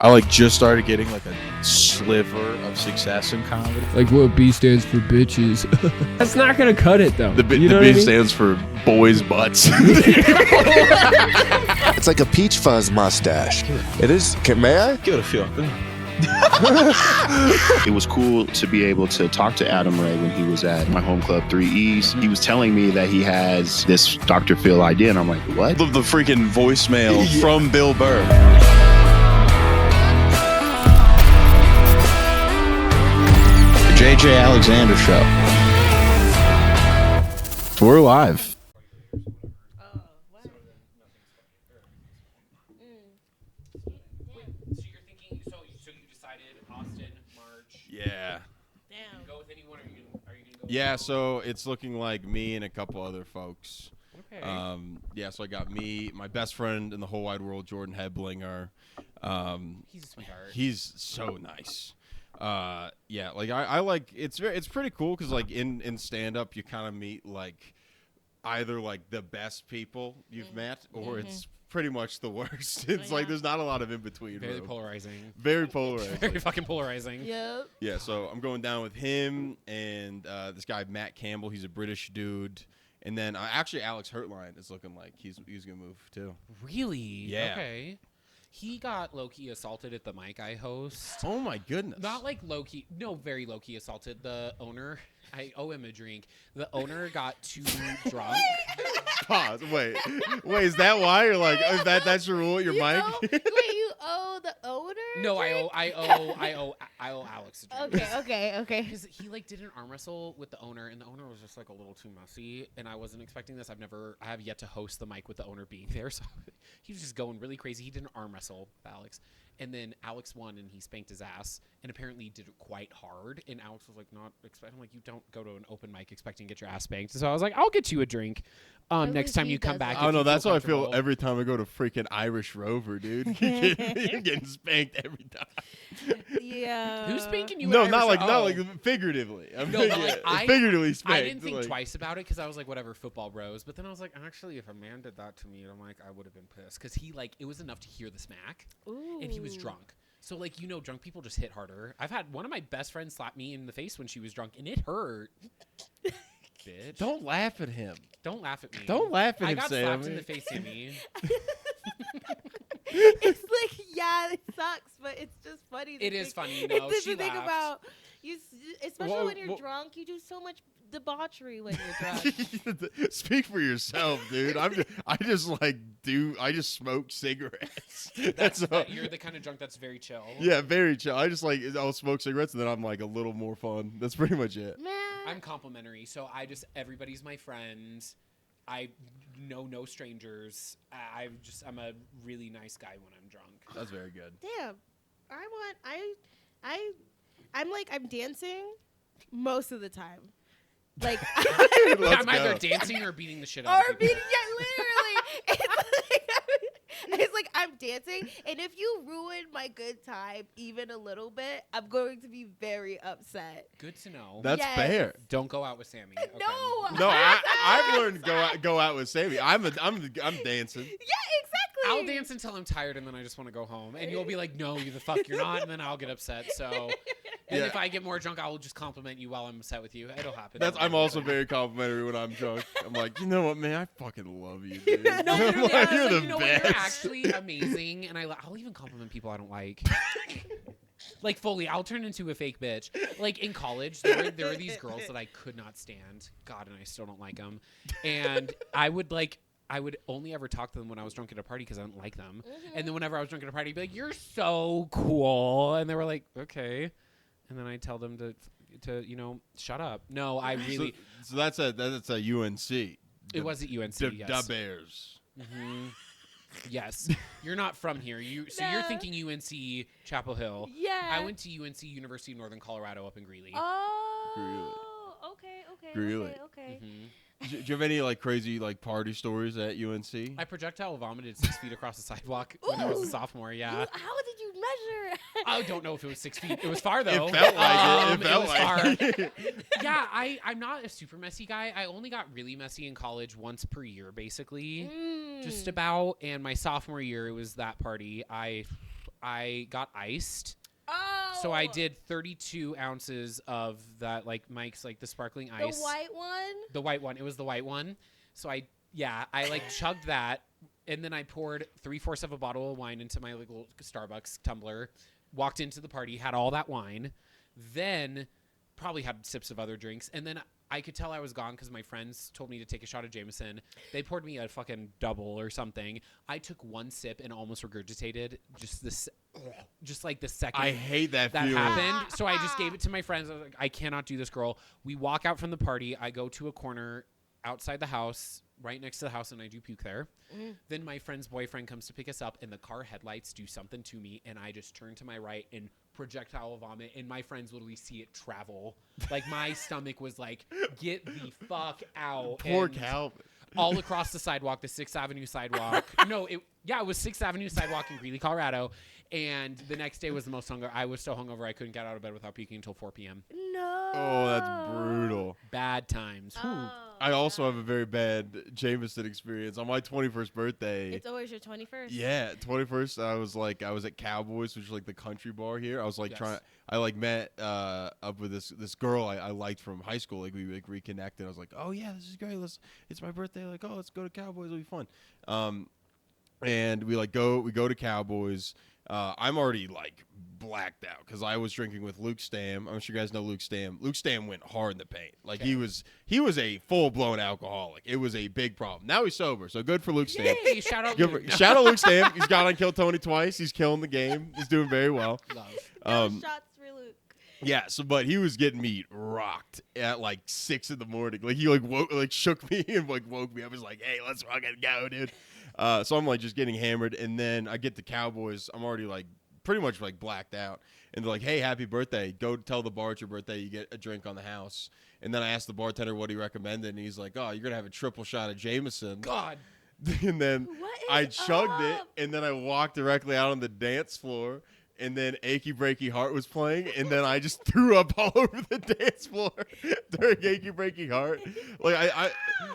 I like just started getting like a sliver of success in comedy. Like what B stands for bitches. That's not gonna cut it though. The B stands for boys' butts. It's like a peach fuzz mustache. It is. May I? Give it a feel. It was cool to be able to talk to Adam Ray when he was at my home club 3E's. He was telling me that he has this Dr. Phil idea, and I'm like, what? The freaking voicemail from Bill Burr. The JJ Alexander Show. We're live. Yeah. Damn. Go with anyone, or are you gonna go? Yeah, so it's looking like me and a couple other folks. Okay. Yeah, so I got me, my best friend in the whole wide world, Jordan Heblinger. He's a sweetheart. He's so nice. Yeah, like I like it's pretty cool because like in stand up you kind of meet like either like the best people you've met or it's pretty much the worst. It's like there's not a lot of in between. Very room. polarizing. Very polarizing. Very fucking polarizing. Yep. Yeah, so I'm going down with him and this guy Matt Campbell. He's a British dude, and then actually Alex Hurtline is looking like he's gonna move too. Really? Yeah. Okay. He got low-key assaulted at the mic I host. Oh my goodness! Not like low-key, no, very low-key assaulted. The owner, I owe him a drink. The owner got too drunk. Pause. Wait, is that why you're like that's your rule at your mic? Wait, you owe the owner? No, I owe Alex a drink. Okay. Because he like did an arm wrestle with the owner, and the owner was just like a little too messy, and I wasn't expecting this. I have yet to host the mic with the owner being there, so he was just going really crazy. He did an arm wrestle with Alex, and then Alex won, and he spanked his ass, and apparently did it quite hard. And Alex was like, not expecting, like, you don't go to an open mic expecting to get your ass spanked. So I was like, I'll get you a drink next time you come back. Oh no, that's how I feel comfortable. every time I go to freaking Irish Rover, dude. You're getting spanked every time. Yeah. Who's spanking you? No, at not Irish- like figuratively. No, but like, figuratively spanked. I didn't think like, twice about it because I was like, whatever, football bros. But then I was like, actually, if a man did that to me, I'm like, I would have been pissed because he like it was enough to hear the smack, and he was drunk. So like drunk people just hit harder. I've had one of my best friends slap me in the face when she was drunk, and it hurt. Bitch, Don't laugh at him. don't laugh at me. Don't laugh at I him, got Sammy. slapped in the face, Sammy. It's like, yeah, it sucks, but it's just funny. It is funny, It's she to think laughed. about you, especially Well, when you're well- drunk. You do so much debauchery when you're drunk. Speak for yourself, dude. I just smoke cigarettes. That's all. You're the kind of drunk that's very chill. Yeah, very chill. I just like I'll smoke cigarettes and then I'm like a little more fun. That's pretty much it. Man, I'm complimentary, so everybody's my friend. I know no strangers. I'm a really nice guy when I'm drunk. That's very good. damn. I'm dancing most of the time. Like, Let's I'm either go. dancing or beating the shit out or of beating, people. yeah, literally. It's like I'm dancing, and if you ruin my good time even a little bit, I'm going to be very upset. Good to know. That's Yes. fair. Don't go out with Sammy. Okay. No, I've learned to go out with Sammy. I'm dancing. Yeah, exactly. I'll dance until I'm tired and then I just want to go home. And you'll be like, no, you the fuck you're not. And then I'll get upset. So, and Yeah. if I get more drunk, I will just compliment you while I'm upset with you. It'll happen. I'm also very complimentary when I'm drunk. I'm like, you know what, man? I fucking love you, dude. No, I'm literally, like, I was you're like, the you know what, you're best. actually amazing, and I'll even compliment people I don't like. Like fully, I'll turn into a fake bitch. Like in college, there were these girls that I could not stand. God, and I still don't like them. And I would only ever talk to them when I was drunk at a party because I didn't like them. And then whenever I was drunk at a party, I'd be like, "You're so cool," and they were like, "Okay." And then I'd tell them to shut up. No, I really. So that's a UNC. It was at UNC. The Yes. Bears. Mm-hmm. Yes. You're not from here. You're No. thinking UNC Chapel Hill. Yeah. I went to UNC University of Northern Colorado up in Greeley. Oh. Okay. Really? Okay. Mhm. Do you have any like crazy like party stories at UNC? I projectile vomited 6 feet across the sidewalk when I was a Ooh. sophomore. Yeah. How did you measure? I don't know if it was 6 feet. It was far though. It felt like it. It felt was like far. it. Yeah, I'm not a super messy guy. I only got really messy in college once per year, basically. Just about. And my sophomore year, it was that party. I got iced. Oh. So I did 32 ounces of that, like Mike's, like the sparkling ice. The white one? The white one. It was the white one. So I like chugged that, and then I poured 3/4 of a bottle of wine into my like, little Starbucks tumbler, walked into the party, had all that wine, then probably had sips of other drinks, and then I could tell I was gone because my friends told me to take a shot of Jameson. They poured me a fucking double or something. I took one sip and almost regurgitated just like the second I hate that feeling. happened. So I just gave it to my friends. I was like, I cannot do this, girl. We walk out from the party. I go to a corner outside the house, right next to the house, and I do puke there. Then my friend's boyfriend comes to pick us up, and the car headlights do something to me, and I just turn to my right and projectile vomit, and my friends literally see it travel. Like, my stomach was like, get the fuck out. Poor And Calvin. all across the sidewalk, the 6th Avenue sidewalk. It was 6th Avenue sidewalk in Greeley, Colorado. And the next day was the most hungover. I was so hungover I couldn't get out of bed without puking until 4 p.m. No. Oh, that's brutal. Bad times. I also have a very bad Jameson experience. On my 21st birthday. It's always your 21st. Yeah, 21st. I was at Cowboys, which is like the country bar here. I was like met up with this girl I liked from high school. Like we like reconnected. I was like, oh yeah, this is great. It's my birthday. Like, oh, let's go to Cowboys. It'll be fun. And we go to Cowboys. I'm already like blacked out because I was drinking with Luke Stam. I'm sure you guys know Luke Stam. Luke Stam went hard in the paint. Like he was a full blown alcoholic. It was a big problem. Now he's sober, so good for Luke Stam. Hey, shout out Luke. Shout out Luke Stam. He's got on Kill Tony twice. He's killing the game. He's doing very well. Love. Shots for Luke. Yeah, but he was getting me rocked at like 6 in the morning. Like he shook me and like woke me up. He was like, hey, let's fucking go, dude. So I'm like just getting hammered, and then I get to Cowboys. I'm already like pretty much like blacked out, and they're like, "Hey, happy birthday! Go tell the bar it's your birthday. You get a drink on the house." And then I asked the bartender what he recommended, and he's like, "Oh, you're gonna have a triple shot of Jameson." God. And then What is I chugged it, up? and then I walked directly out on the dance floor. And then Achy Breaky Heart was playing, and then I just threw up all over the dance floor during Achy Breaky Heart. Like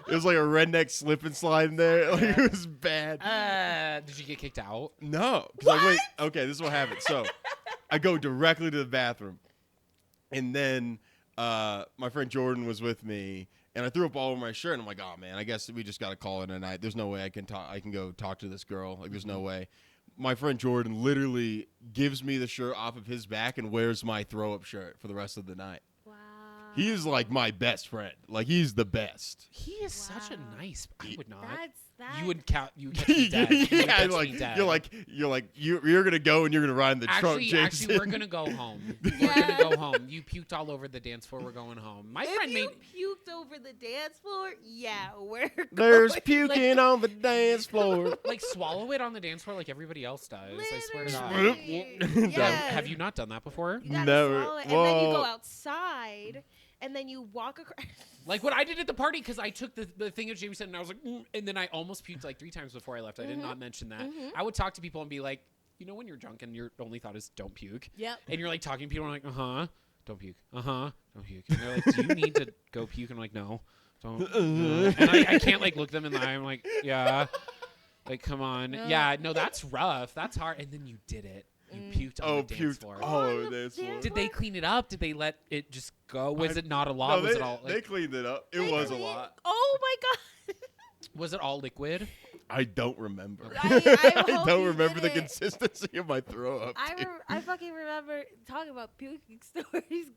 it was like a redneck slip and slide in there. Like it was bad. Did you get kicked out? No, okay, this is what happened. So I go directly to the bathroom, and then my friend Jordan was with me, and I threw up all over my shirt. And I'm like, oh man, I guess we just got to call it a night. There's no way I can go talk to this girl. Like there's no way. My friend Jordan literally gives me the shirt off of his back and wears my throw-up shirt for the rest of the night. Wow. He is like my best friend. Like he's the best. He is such a nice. I would not. That's You would catch me dead. You would Yeah, catch me dead. you're gonna go and you're gonna ride in the truck, Jason. Actually, we're gonna go home. We're gonna go home. You puked all over the dance floor. We're going home. My friend if you made. puked over the dance floor, yeah, we're There's going. puking on the dance floor. Like swallow it on the dance floor like everybody else does. I swear to God. Literally. Yes. Have you not done that before? You gotta Never. swallow it, and then you go Whoa. outside, and then you walk across. Like what I did at the party because I took the thing of Jameson and I was like, and then I almost puked like 3 times before I left. I did not mention that. I would talk to people and be like, you know, when you're drunk and your only thought is don't puke. Yep. And you're like talking to people and I'm like, don't puke. Don't puke. And they're like, do you need to go puke? And I'm like, no, don't. No. And I can't like look them in the eye. I'm like, yeah. Like, come on. Yeah, no, that's rough. That's hard. And then you did it. You puked on the dance floor. Oh, the dance floor. Did they clean it up? Did they let it just go? Was it not a lot? No, Was it all? they cleaned it up. It was a lot. Oh my god. Was it all liquid? I don't remember. I I hope don't you remember the did it. consistency of my throw up. I fucking remember talking about puking stories.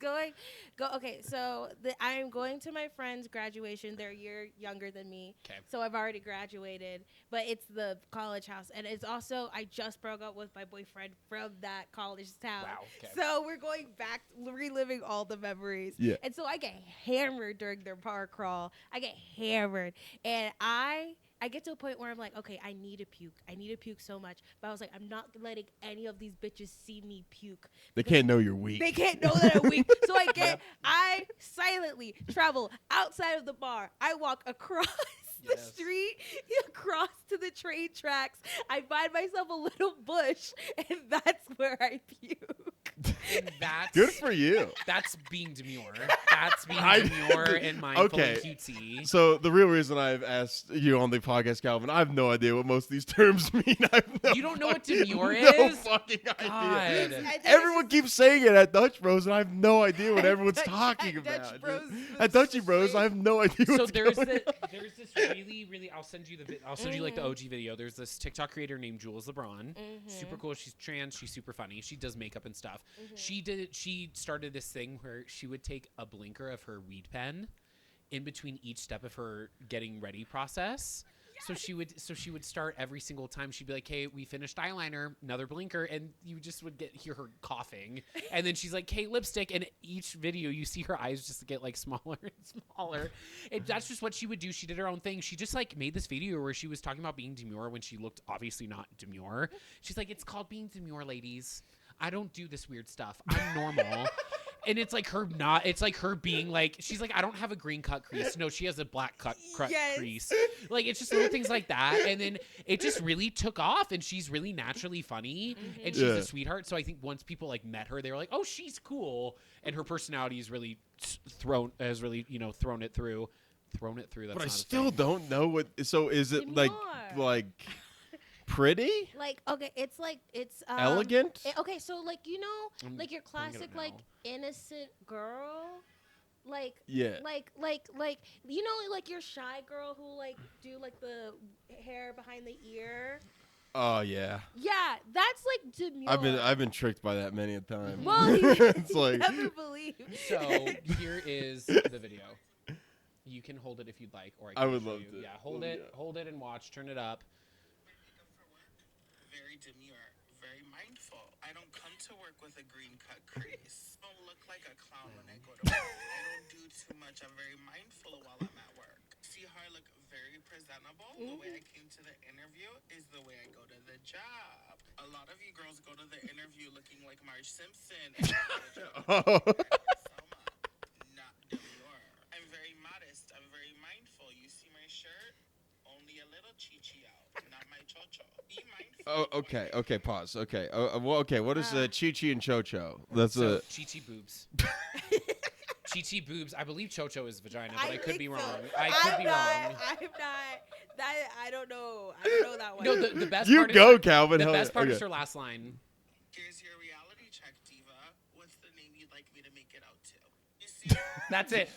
Okay, so I am going to my friend's graduation. They're a year younger than me. Okay. So I've already graduated, but it's the college house, and it's also I just broke up with my boyfriend from that college town. Wow, okay. So we're going back, reliving all the memories. Yeah. And so I get hammered during their bar crawl. I get hammered, and I get to a point where I'm like, okay, I need to puke. I need to puke so much. But I was like, I'm not letting any of these bitches see me puke. They can't know you're weak. They can't know that I'm weak. So I silently travel outside of the bar. I walk across the street, across to the train tracks. I find myself a little bush, and that's where I puke. And That's Good for you. That's being demure. That's being demure and mindful and cutesy. So the real reason I've asked you on the podcast, Calvin, I have no idea what most of these terms mean. You don't know what demure No is? fucking idea. God. Everyone keeps saying it at Dutch Bros, and I have no idea what everyone's talking about. At Dutchy Bros, I have no idea what's going on. There's this really. I'll send you like the OG video. There's this TikTok creator named Jules LeBron. Super cool. She's trans. She's super funny. She does makeup and stuff. She started this thing where she would take a blinker of her weed pen in between each step of her getting ready process. So she would start every single time. She'd be like, "Hey, we finished eyeliner, another blinker," and you just would hear her coughing. And then she's like, "Hey, lipstick." And each video, you see her eyes just get like smaller and smaller. And that's just what she would do. She did her own thing. She just like made this video where she was talking about being demure when she looked obviously not demure. She's like, "It's called being demure, ladies. I don't do this weird stuff. I'm normal." And it's like her not. It's like her being like. She's like, "I don't have a green cut crease." No, she has a black cut crease. Like it's just little things like that. And then it just really took off. And she's really naturally funny. And she's a sweetheart. So I think once people like met her, they were like, "Oh, she's cool." And her personality is really thrown it through. That's But I still don't know what. So is it like pretty? Like, okay, it's Elegant? Okay, so like like your classic like innocent girl, like like like your shy girl who like do like the hair behind the ear. Oh yeah. Yeah, that's like demure. I've been tricked by that many a time. Well, it's like never believe. So here is the video. You can hold it if you'd like, or I would love you. to. Yeah, hold it and watch. Turn it up. Very demure, very mindful. I don't come to work with a green cut crease. I don't look like a clown when I go to work. I don't do too much. I'm very mindful while I'm at work. See how I look very presentable? The way I came to the interview is the way I go to the job. A lot of you girls go to the interview looking like Marge Simpson. Not demure. I'm very modest. I'm very mindful. You see my shirt? Only a little chichi out, not my chocho. Be mindful. Oh, okay. Pause. Okay. What is Chi-Chi and Cho-Cho? That's Chi-Chi boobs. Chi-Chi boobs. I believe Cho-Cho is vagina, but I could be wrong. I could be wrong. I'm not. That I don't know. I don't know that one. No, the best you part go, is Calvin. The best part is her last line. Here's your reality check, diva. What's the name you'd like me to make it out to? You see? That's it.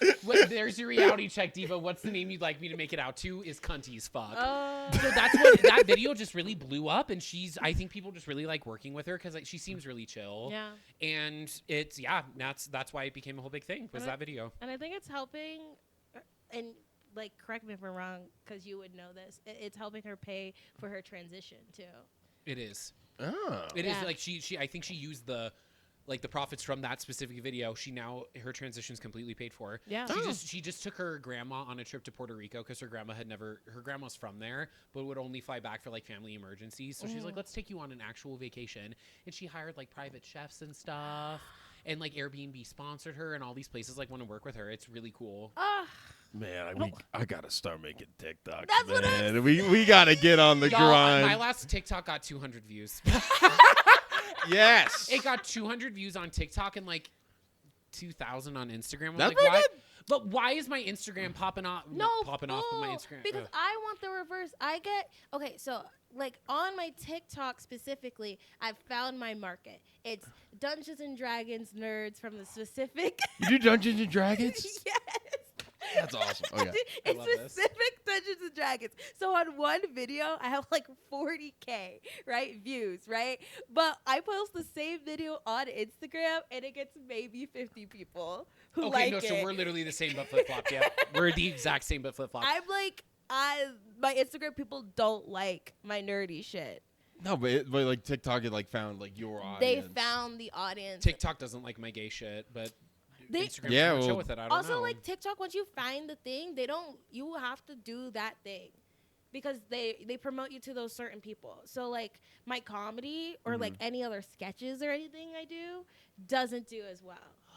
There's your reality check, diva. What's the name you'd like me to make it out to? Is cunties fuck. So that's what that video just really blew up, and I think people just really like working with her because like she seems really chill. Yeah. And that's why it became a whole big thing was that video. And I think it's helping, and like correct me if I'm wrong, because you would know this. It's helping her pay for her transition too. It is. Oh. It is like she. I think she used the profits from that specific video. Her transition's completely paid for. Yeah. She just took her grandma on a trip to Puerto Rico because her grandma's from there, but would only fly back for like family emergencies. So she's like, let's take you on an actual vacation. And she hired like private chefs and stuff. And like Airbnb sponsored her, and all these places like want to work with her. It's really cool. Man, I gotta start making TikToks. That's what we gotta get on the grind. My last TikTok got 200 views. Yes, it got 200 views on TikTok and like 2,000 on Instagram. That's like, why? good. But why is my Instagram popping off? Popping off of my Instagram because I want the reverse. So like on my TikTok specifically, I've found my market. It's Dungeons and Dragons nerds from the specific. You do Dungeons and Dragons? Yes. That's awesome. Okay. It's specific Dungeons and Dragons. So on one video, I have like 40K, right, views, right? But I post the same video on Instagram, and it gets maybe 50 people who like it. So we're literally the same but flip-flop. Yeah, we're the exact same but flip-flop. I'm like, my Instagram people don't like my nerdy shit. No, but like TikTok had like found like your audience. They found the audience. TikTok doesn't like my gay shit, but Instagram chill with it. I don't know. Also, like TikTok, once you find the thing, you have to do that thing because they promote you to those certain people. So like my comedy or like any other sketches or anything I do doesn't do as well.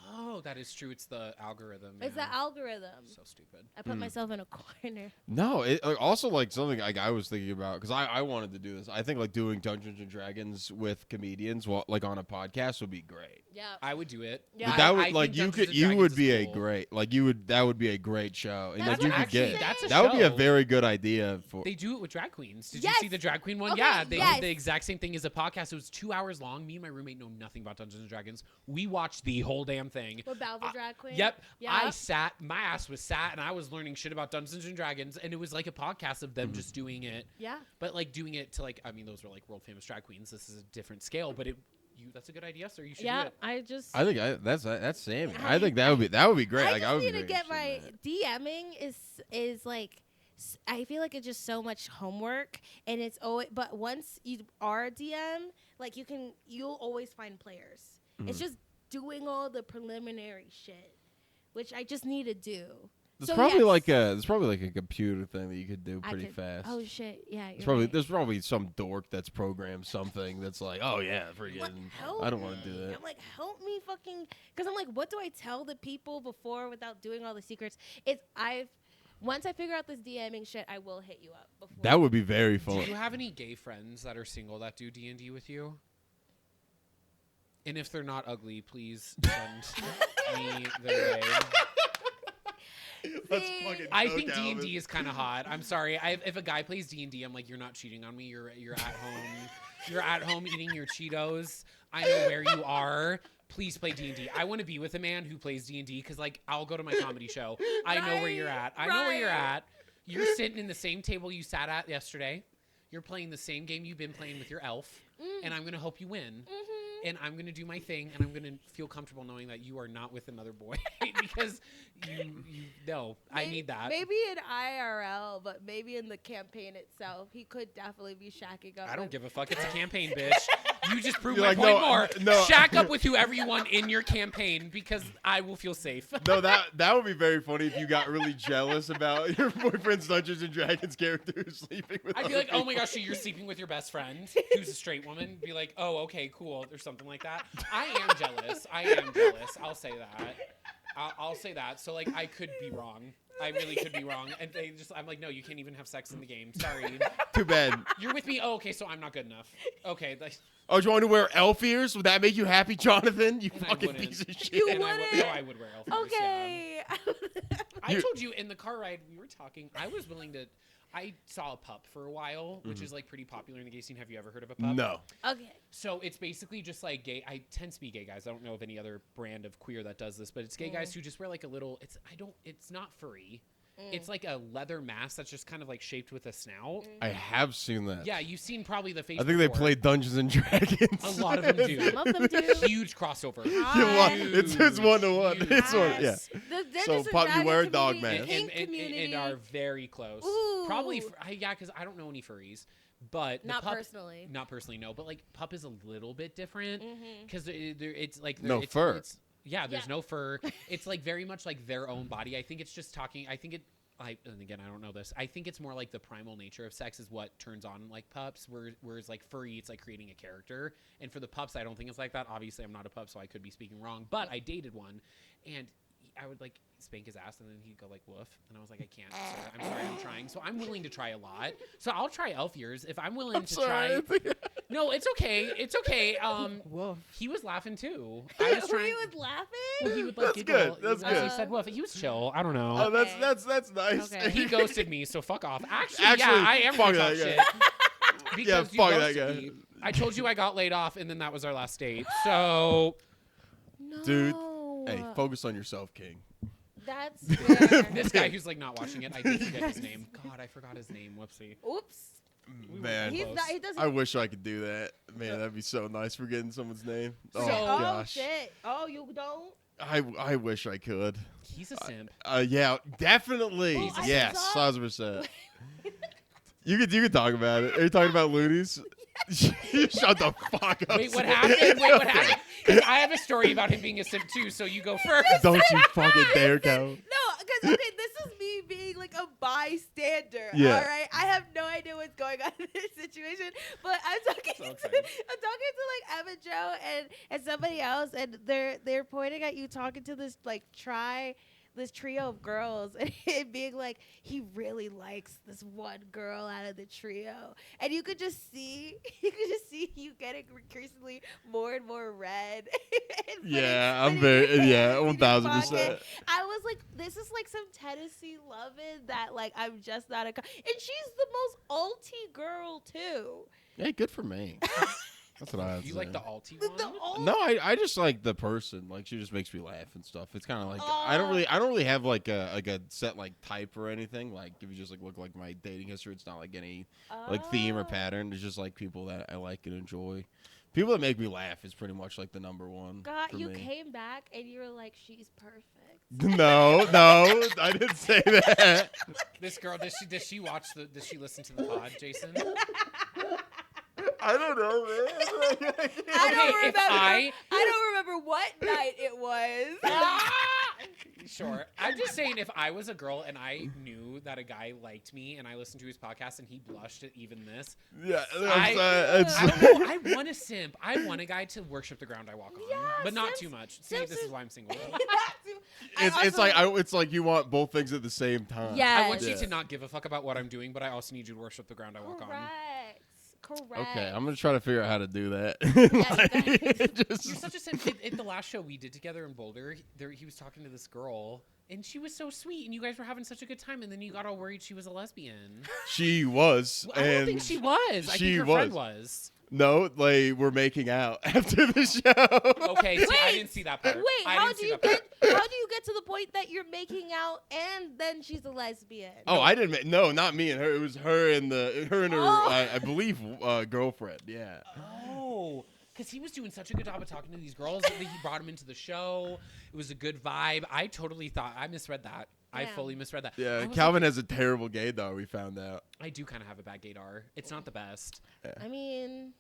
Oh, that is true. It's the algorithm. It's yeah. the algorithm. So stupid. I put myself in a corner. No, it also like something like I was thinking about because I wanted to do this. I think like doing Dungeons and Dragons with comedians, like on a podcast, would be great. Yeah. I would do it. Yeah. But that would I like think you Dungeons could and you Dragons would is be a cool. great that would be a great show and That's like you what could I'm get saying. That's a that would be a show. very good idea for. They do it with drag queens. Did Yes. you see the drag queen one? Okay, Yeah, they yes. did the exact same thing as a podcast. It was 2 hours long. Me and my roommate know nothing about Dungeons and Dragons. We watched the whole damn thing. What about the drag queen? Yep. Yeah. I sat, my ass was sat, and I was learning shit about Dungeons and Dragons, and it was like a podcast of them just doing it. Yeah. But like doing it to like, I mean, those were like world famous drag queens. This is a different scale, but that's a good idea, sir. You should do Yeah. it. I think that's Sammy. I think that would be great. I like just I would need be to very get my interested in DMing is like I feel like it's just so much homework and it's always but once you are a DM like you'll always find players. It's just doing all the preliminary shit, which I just need to do. There's So, probably yes. there's probably like a computer thing that you could do I pretty could- fast. Oh shit! Yeah, There's you're probably right. there's probably some dork that's programmed something that's like, oh yeah, Like, freaking. help I don't want to me. do that. I'm like, help me, fucking, because I'm like, what do I tell the people before without doing all the secrets? Once I figure out this DMing shit, I will hit you up. Before. That would be very Do fun. you have any gay friends that are single that do D&D with you? And if they're not ugly, please send me their way. See? I think D&D is kind of hot. I'm sorry. If a guy plays D&D, I'm like, you're not cheating on me. You're at home. You're at home eating your Cheetos. I know where you are. Please play D&D. I want to be with a man who plays D&D because, like, I'll go to my comedy show. I know where you're at. I know where you're at. You're sitting in the same table you sat at yesterday. You're playing the same game you've been playing with your elf, and I'm going to help you win. And I'm going to do my thing, and I'm going to feel comfortable knowing that you are not with another boy because I need that. Maybe in IRL, but maybe in the campaign itself, he could definitely be shacking up. I don't with- give a fuck. It's a campaign, bitch. You just proved You're my like, point no, more. no. Shack up with whoever you want in your campaign because I will feel safe. No, that would be very funny if you got really jealous about your boyfriend's Dungeons and Dragons character who's sleeping with. I'd be other like, oh my people. gosh, so you're sleeping with your best friend who's a straight woman? Be like, oh, okay, cool, or something like that. I am jealous. I'll say that. I'll say that. So, like, I could be wrong. I really could be wrong. And I'm like, no, you can't even have sex in the game. Sorry. Too bad. You're with me? Oh, okay, so I'm not good enough. Okay. Oh, do you want to wear elf ears? Would that make you happy, Jonathan? You And I fucking wouldn't. piece of shit. You And wouldn't? I would wear elf ears, yeah. Okay. I You- told you in the car ride we were talking. I saw a pup for a while, which is like pretty popular in the gay scene. Have you ever heard of a pup? No. Okay. So it's basically just like gay. I tend to be gay guys. I don't know of any other brand of queer that does this, but it's gay guys who just wear like a little. It's not furry. It's like a leather mask that's just kind of like shaped with a snout. I have seen that. Yeah, you've seen probably the face. I think they before. played Dungeons and Dragons. A lot of them do. Some of them do. Huge crossover. It's 1-to-1. Huge. It's one. Yeah. Yes. So, Pup, you wear a dog mask. Kink community. And are very close. Ooh. Probably, yeah, because I don't know any furries. But the Not pup, personally. Not personally, no. But like pup is a little bit different because it's like No it's, fur. It's, yeah, there's no fur. It's like very much like their own body. I think it's just talking. And again, I don't know this. I think it's more like the primal nature of sex is what turns on like pups. Whereas like furry, it's like creating a character. And for the pups, I don't think it's like that. Obviously, I'm not a pup, so I could be speaking wrong. But I dated one, and I would like spank his ass, and then he'd go like woof, and I was like, I can't. Sir. I'm sorry, I'm trying. So I'm willing to try a lot. So I'll try elf ears if I'm willing to try. No, it's okay. It's okay. Woof. He was laughing too. I was trying. He was laughing? Well, he would like That's giggle good. That's as good. he said woof. He was chill. I don't know. Oh, Okay. that's nice. Okay. He ghosted me, so fuck off. Actually, Actually, yeah, I am fuck gonna talk that shit. guy. Because Yeah, you fuck that ghosted guy. me. I told you I got laid off, and then that was our last date. So No. Dude, Hey, focus on yourself, King. That's fair. this guy who's like not watching it, I did forget his name. God, I forgot his name. Whoopsie. Oops. Man, He's close. not, he doesn't. I wish I could do that. Man, that'd be so nice forgetting someone's name. Oh, So- gosh. shit. Oh, you don't? I wish I could. He's a simp. Yeah, definitely. Well, I Yes, saw- 1,000%. You could talk about it. Are you talking about loonies? Shut the fuck up. Wait, what Sam. happened? Wait, what happened? 'Cause I have a story about him being a simp too. So you go first. Don't you fucking dare, Cal. No, because okay, this is me being like like a bystander. Yeah. All right. I have no idea what's going on in this situation, but I'm talking So to excited. like Emma Joe and somebody else, and they're pointing at you, talking to this this trio of girls, and it being like, he really likes this one girl out of the trio, and you could just see you getting increasingly more and more red. And I'm putting very your yeah, hands in your 1000%. pocket. I was like, this is like some Tennessee loving that like I'm just not and she's the most alty girl too. Hey, good for me. That's what I have to You say. like the alty one? The alt- No, I just like the person. Like she just makes me laugh and stuff. It's kind of like I don't really have like a set like type or anything. Like if you just like look like my dating history, it's not like any like theme or pattern. It's just like people that I like and enjoy. People that make me laugh is pretty much like the number one. God, for you me. came back and you were like, she's perfect. No, I didn't say that. This girl, does she watch does she listen to the pod, Jason? I don't know, man. I don't remember what night it was. Sure. I'm just saying, if I was a girl and I knew that a guy liked me and I listened to his podcast and he blushed at even this, Yeah, I don't know. I want a simp. I want a guy to worship the ground I walk on, Yeah, but not simps- too much. See, simps this is is- why I'm single. it's like you want both things at the same time. Yes. I want you to not give a fuck about what I'm doing, but I also need you to worship the ground I walk on. Correct. Okay, I'm gonna try to figure out how to do that. You're such a simp. At the last show we did together in Boulder, he was talking to this girl, and she was so sweet, and you guys were having such a good time, and then you got all worried she was a lesbian. She was. Well, I don't think she was. I think her friend was. No, like we're making out after the show. Okay, see, I didn't see that part. Wait, I how didn't do see you that part. how do you get to the point that you're making out and then she's a lesbian? Oh, I didn't. No, not me and her. It was her and her Oh. I believe girlfriend. Yeah. Oh, because he was doing such a good job of talking to these girls. He brought them into the show. It was a good vibe. I totally thought I misread that. I Yeah. fully misread that. Yeah. I was Calvin like, has a terrible gaydar. We found out. I do kind of have a bad gaydar. It's not the best. I mean,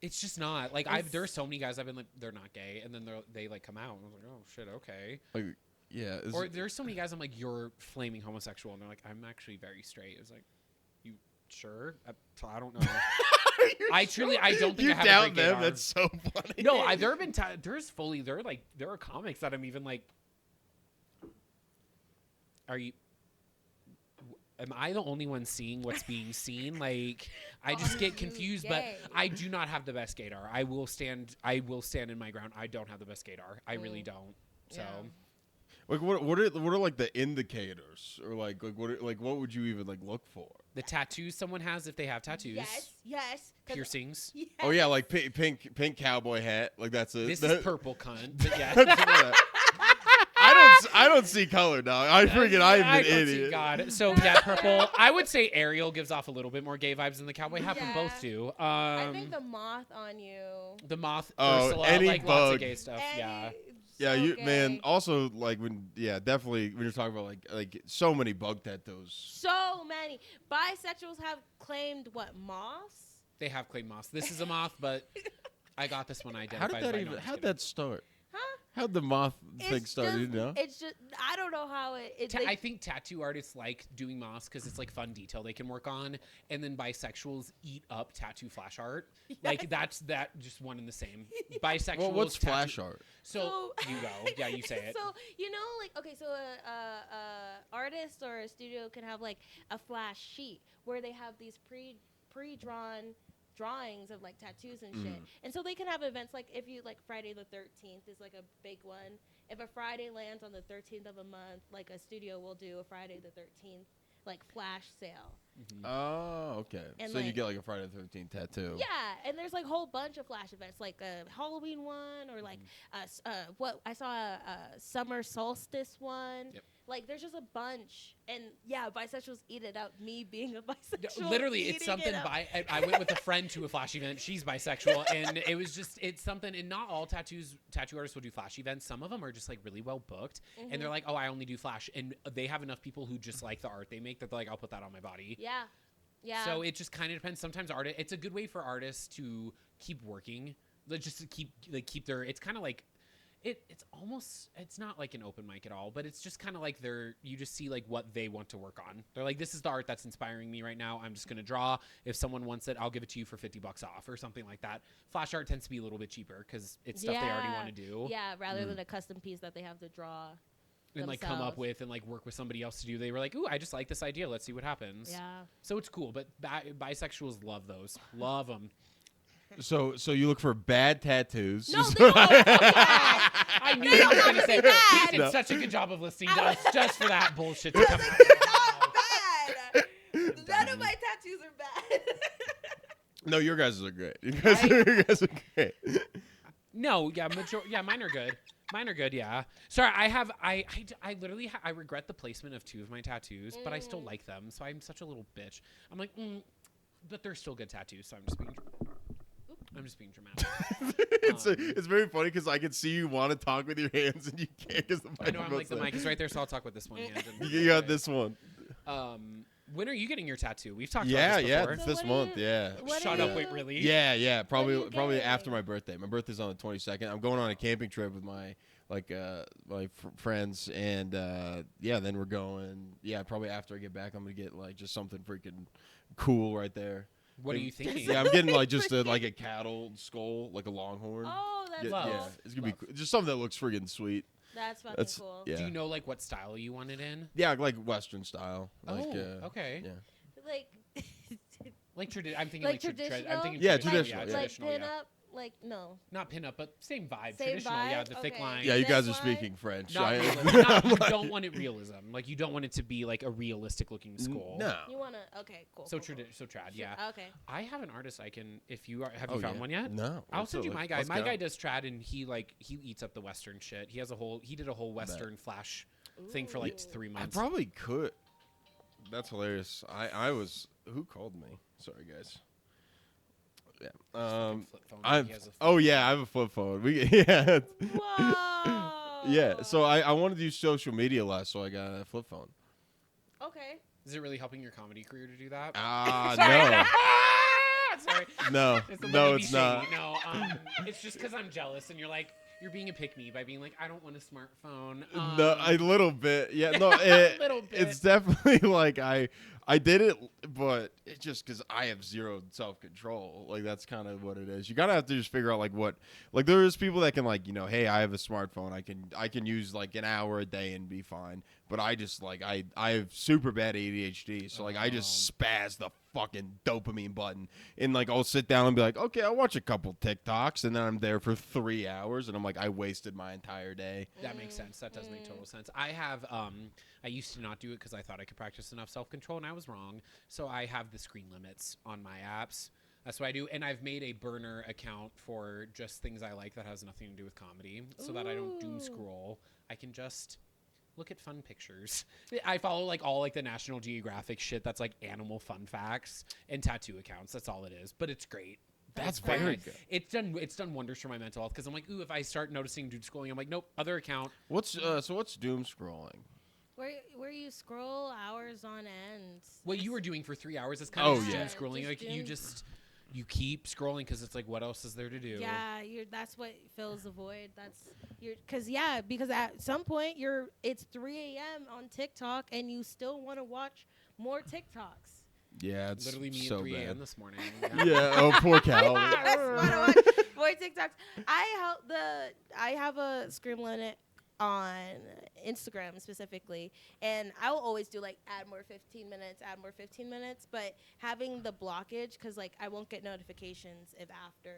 It's just not like It's- there's so many guys I've been like they're not gay, and then they like come out and I was like, oh shit, okay. Like, yeah. Or there's so many guys I'm like, you're flaming homosexual, and they're like, I'm actually very straight. It was like, you sure? I don't know. I don't think you I have doubt a great them. gaydar. That's so funny. No, there have been there are comics that I'm even like, am I the only one seeing what's being seen? Like, I just get confused, but gay? I do not have the best gaydar. I will stand in my ground. I don't have the best gaydar. I really don't. So, Like what are like the indicators or like what would you even like look for? the tattoos someone has, if they have tattoos, yes. 'Cause- piercings. Yes. Oh yeah, like pink cowboy hat. Like that's it. This is purple cunt, but yeah. I don't see color, dog. I'm I an don't see idiot. God. So yeah, purple. I would say Ariel gives off a little bit more gay vibes than the cowboy hat, but both do. I think the moth on you. The moth, Oh, Ursula, any like lots of bug. gay stuff. Yeah. Yeah, so you man. gay. Also, like definitely when you're talking about like so many bug tattoos. So many bisexuals have claimed what moths. They have claimed moths. This is a moth, but I got this one How identified. did that even? How'd that start? Huh? How'd the moth thing It's start? just, You know? It's just I don't know how it. I think tattoo artists like doing moths because it's like fun detail they can work on, and then bisexuals eat up tattoo flash art. Like that's just one and the same. Bisexuals. Well, what's tattoo- flash art? So you go. Yeah, you say it. So like okay, so a artist or a studio can have like a flash sheet where they have these pre-drawn drawings of like tattoos and shit. And so they can have events like if you like Friday the 13th is like a big one. If a Friday lands on the 13th of a month, like a studio will do a Friday the 13th like flash sale. Oh, okay. And, So you like- get like a Friday the 13th tattoo. Yeah, and there's like a whole bunch of flash events, like a Halloween one, or like what I saw a summer solstice one. Yep. Like there's just a bunch, and yeah, bisexuals eat it up. Me being a bisexual, Literally, it's eating something. it up. I went with a friend to a flash event. She's bisexual, and it's something. And not all tattoo artists will do flash events. Some of them are just like really well booked, and they're like, oh, I only do flash, and they have enough people who just like the art they make that they're like, I'll put that on my body. Yeah, yeah. So it just kind of depends. Sometimes it's a good way for artists to keep working, just to keep their. It's kind of like It's not like an open mic at all, but it's just kind of like you just see like what they want to work on. They're like, this is the art that's inspiring me right now. I'm just going to draw. If someone wants it, I'll give it to you for $50 off or something like that. Flash art tends to be a little bit cheaper because it's stuff they already want to do. Yeah, rather than a custom piece that they have to draw and like come up with and like work with somebody else to do. They were like, ooh, I just like this idea. Let's see what happens. Yeah. So it's cool, but bisexuals love those. Love them. So you look for bad tattoos. No, they don't have to be bad. I knew you were going to say bad. he did such a good job of listening to us just for that bullshit to come out. Not bad. None of my tattoos are bad. No, your guys are great. Your guys are great. No, yeah, mine are good. Mine are good, yeah. Sorry, I literally I regret the placement of 2 of my tattoos, but I still like them, so I'm such a little bitch. I'm like, but they're still good tattoos, so I'm just being dramatic. It's very funny because I can see you want to talk with your hands and you can't because the I know, I'm like, the mic is right there, so I'll talk with this one hand. You got this one. When are you getting your tattoo? We've talked Yeah, about this yeah, before. it's this month. Yeah. Shut up, wait, really? Yeah. Probably getting? after my birthday. My birthday's on the 22nd. I'm going on a camping trip with my friends, and then we're going. Yeah, probably after I get back, I'm gonna get like just something freaking cool right there. What are you thinking? Yeah, I'm getting like just a cattle skull, like a longhorn. Oh, that's Love. cool. Yeah, it's gonna be cool. Just something that looks friggin' sweet. That's fucking cool. Yeah. Do you know like what style you want it in? Yeah, like Western style. Like, okay. Yeah. Like, I'm thinking like traditional. I'm thinking Yeah, traditional. traditional, Yeah, yeah. like traditional, pin yeah. up, like no. Not pin up, but same vibe. Same Traditional, yeah. vibe? The thick Okay. line. Yeah, you guys are That's why- speaking French. Not you don't want it realism. Like you don't want it to be like a realistic looking skull. No. You wanna? Okay, cool. So cool, cool. so trad, Sure, yeah. Okay. I have an artist I can. If you have Oh, you found yeah. one yet? No. I'll send you my guy. Let's My go. guy does trad, and he eats up the Western shit. He did a whole Western flash thing for like 3 I months. probably could. That's hilarious. I was. Who called me? Sorry, guys. Yeah. Flip phone. He has a I have a flip phone. Yeah. Whoa. Yeah. So I wanted to do social media less, so I got a flip phone. Okay. Is it really helping your comedy career to do that? Sorry. No. It's a No, little it's bit not. shady. No, it's just because I'm jealous, and you're being a pick me by being like, I don't want a smartphone. No, a little bit. Yeah, no, little bit. It's definitely like I did it, but it's just because I have zero self-control. Like that's kind of what it is. You gotta have to just figure out like there's people that can like hey, I have a smartphone. I can use like an hour a day and be fine. But I just like I have super bad ADHD, so like I just spaz the fucking dopamine button, and like I'll sit down and be like, okay, I'll watch a couple TikToks, and then I'm there for 3 hours, and I'm like, I wasted my entire day. That makes sense. That does make total sense. I have I used to not do it because I thought I could practice enough self-control, and I was wrong. So I have the screen limits on my apps. That's what I do. And I've made a burner account for just things I like that has nothing to do with comedy, so that I don't doom scroll. I can just look at fun pictures. I follow like all like the National Geographic shit that's like animal fun facts and tattoo accounts. That's all it is. But it's great. That's But very good. It's done wonders for my mental health because I'm like, ooh, if I start noticing dude scrolling, I'm like, nope, other account. What's doom scrolling? Where you scroll hours on end. What you were doing for 3 hours is kind of yeah. doom scrolling. Just Like you keep scrolling because it's like, what else is there to do? Yeah, that's what fills the void. Because at some point it's 3 a.m. on TikTok and you still want to watch more TikToks. Yeah, it's Literally me so at 3 a.m. bad. this morning. Yeah. Oh, poor Cal. I just want to watch more TikToks. I have a screen limit on Instagram specifically, and I will always do like add more 15 minutes, but having the blockage because like I won't get notifications if after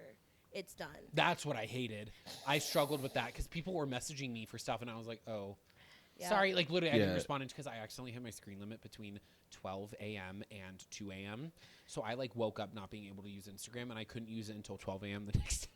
it's done. That's what I hated. I struggled with that because people were messaging me for stuff, and I was like, oh. Yeah. Sorry, like literally I didn't Yeah. respond because I accidentally hit my screen limit between 12 a.m. and 2 a.m. So I like woke up not being able to use Instagram, and I couldn't use it until 12 a.m. the next day.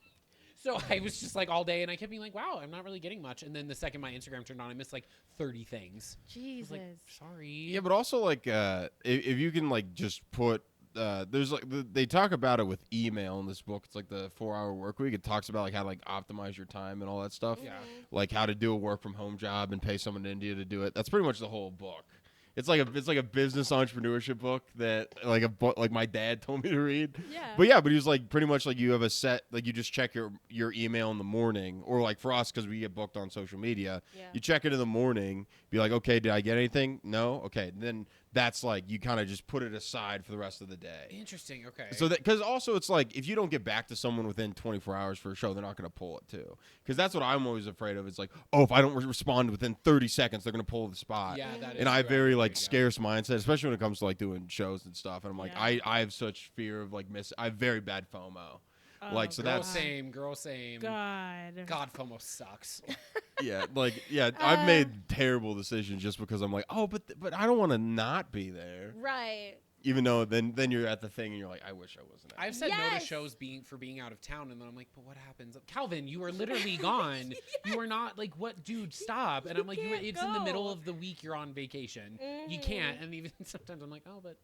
So I was just like all day, and I kept being like, wow, I'm not really getting much. And then the second my Instagram turned on, I missed like 30 things. Jesus. I was like, sorry. Yeah, but also like if you can like just put there's like they talk about it with email in this book. It's like the 4-hour work week. It talks about like how to like optimize your time and all that stuff. Yeah. Like how to do a work from home job and pay someone in India to do it. That's pretty much the whole book. it's like a business entrepreneurship book that like my dad told me to read. Yeah. But he was like pretty much like you have a set, like you just check your email in the morning, or like for us, because we get booked on social media, you check it in the morning, be like, okay, did I get anything? No. Okay. And then that's like you kind of just put it aside for the rest of the day. Interesting. Okay. So that, because also it's like if you don't get back to someone within 24 hours for a show, they're not going to pull it too. Because that's what I'm always afraid of. It's like, oh, if I don't respond within 30 seconds, they're going to pull the spot. Yeah, that is and I have true. very agree, like scarce mindset, especially when it comes to like doing shows and stuff. And I'm like, Yeah. I have such fear of like I have very bad FOMO. Like so Girl that's same. Girl same. God. God, FOMO sucks. I've made terrible decisions just because I'm like, oh, but I don't want to not be there. Right. Even though then you're at the thing and you're like, I wish I wasn't. I've said no to Yes. shows being out of town, and then I'm like, but what happens? Calvin, you are literally gone. You are not like, what, dude? Stop! And I'm like, can't it's in the middle go. of the week. You're on vacation. You can't. And even sometimes I'm like, oh, but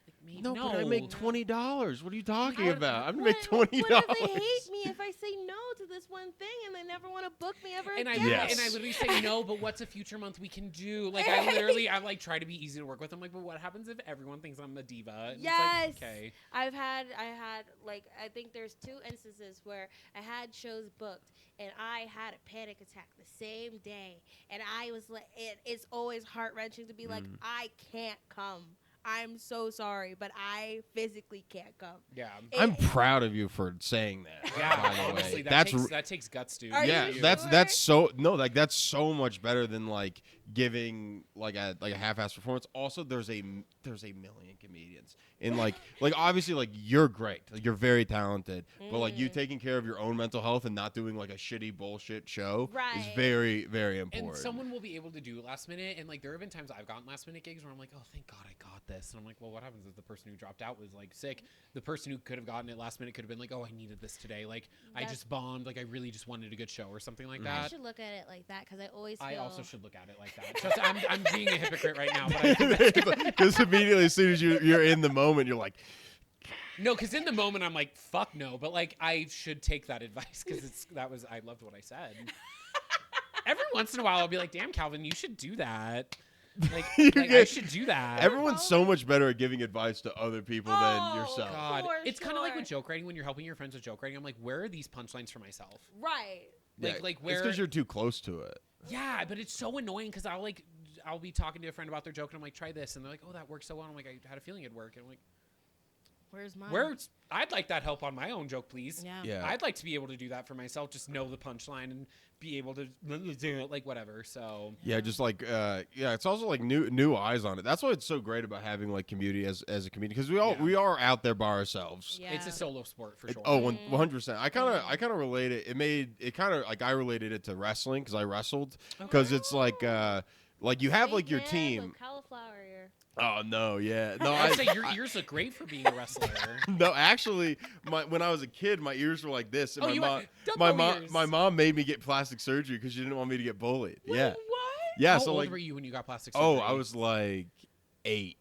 like, maybe No, no. but I make $20. What are you talking about? I'm gonna make What $20. if they hate me if I say no to this one thing and they never want to book me ever And I again? Yes. and I literally say no, but what's a future month we can do? Like I like try to be easy to work with. I'm like, but what happens if everyone thinks I'm a diva? And Yes. It's like, okay. I had like I think there's 2 instances where I had shows booked and I had a panic attack the same day, and I was like, it's always heart wrenching to be like, I can't come. I'm so sorry, but I physically can't come. Yeah. I'm proud of you for saying that. Yeah, by the honestly, way. that takes guts, dude. Are yeah, you that's sure? so no, like that's so much better than like giving like a half-ass performance. Also, there's a million comedians, and like obviously like you're great, like you're very talented, but like you taking care of your own mental health and not doing like a shitty bullshit show is Right. very, very important. And someone will be able to do last minute, and like there have been times I've gotten last minute gigs where I'm like, oh, thank God I got this, and I'm like, well, what happens if the person who dropped out was like sick? The person who could have gotten it last minute could have been like, oh, I needed this today, like I just bombed, like I really just wanted a good show or something like I that. should look at it like that because I always feel I also should look at it like that. Trust, I'm being a hypocrite right now, but I think that's Because immediately as soon as you're in the moment, you're like, no, because in the moment I'm like, fuck no, but like I should take that advice because I loved what I said. Every once in a while I'll be like, damn, Calvin, you should do that. Like I should do that. everyone's so much better at giving advice to other people than yourself. God, For it's kind of like sure. with joke writing when you're helping your friends with joke writing. I'm like, where are these punchlines for myself? right. Like where? It's because you're too close to it. Yeah, but it's so annoying because I'll be talking to a friend about their joke and I'm like, try this, and they're like, oh, that works so well. I'm like, I had a feeling it'd work, and I'm like, Where's mine? I'd like that help on my own joke, please. Yeah. I'd like to be able to do that for myself, just know the punchline and be able to do it, like whatever. So Yeah, just like it's also like new eyes on it. That's why it's so great about having like community as a community, because we are out there by ourselves. Yeah. it's a solo sport for sure. Oh, 100%. I kind of relate it. It kind of like I related it to wrestling because I wrestled, because it's like you have like your Yeah, team. but cauliflower ear. Oh no, yeah, no. I'd say your ears look great for being a wrestler. No, actually, when I was a kid, my ears were like this, and Oh, you my had mom, dumbo ears. my mom made me get plastic surgery because she didn't want me to get bullied. Yeah, What? yeah. How so old like, were you when you got plastic surgery? oh, I was like 8.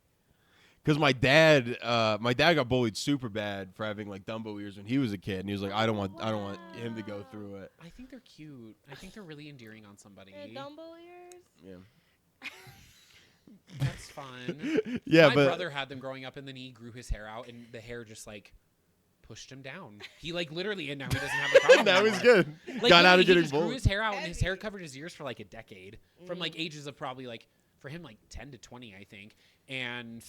Because my dad got bullied super bad for having like Dumbo ears when he was a kid, and he was like, I don't want him to go through it. I think they're cute. I think they're really endearing on somebody. They're Dumbo ears. Yeah, That's fun. yeah, My but brother had them growing up, and then he grew his hair out, and the hair just like pushed him down. He like literally, and now he doesn't have the problem. now he's anymore. good. Like, Got out of he getting just grew bullied. his hair out, and his hair covered his ears for like a decade, from like ages of probably like for him like 10 to 20, I think, and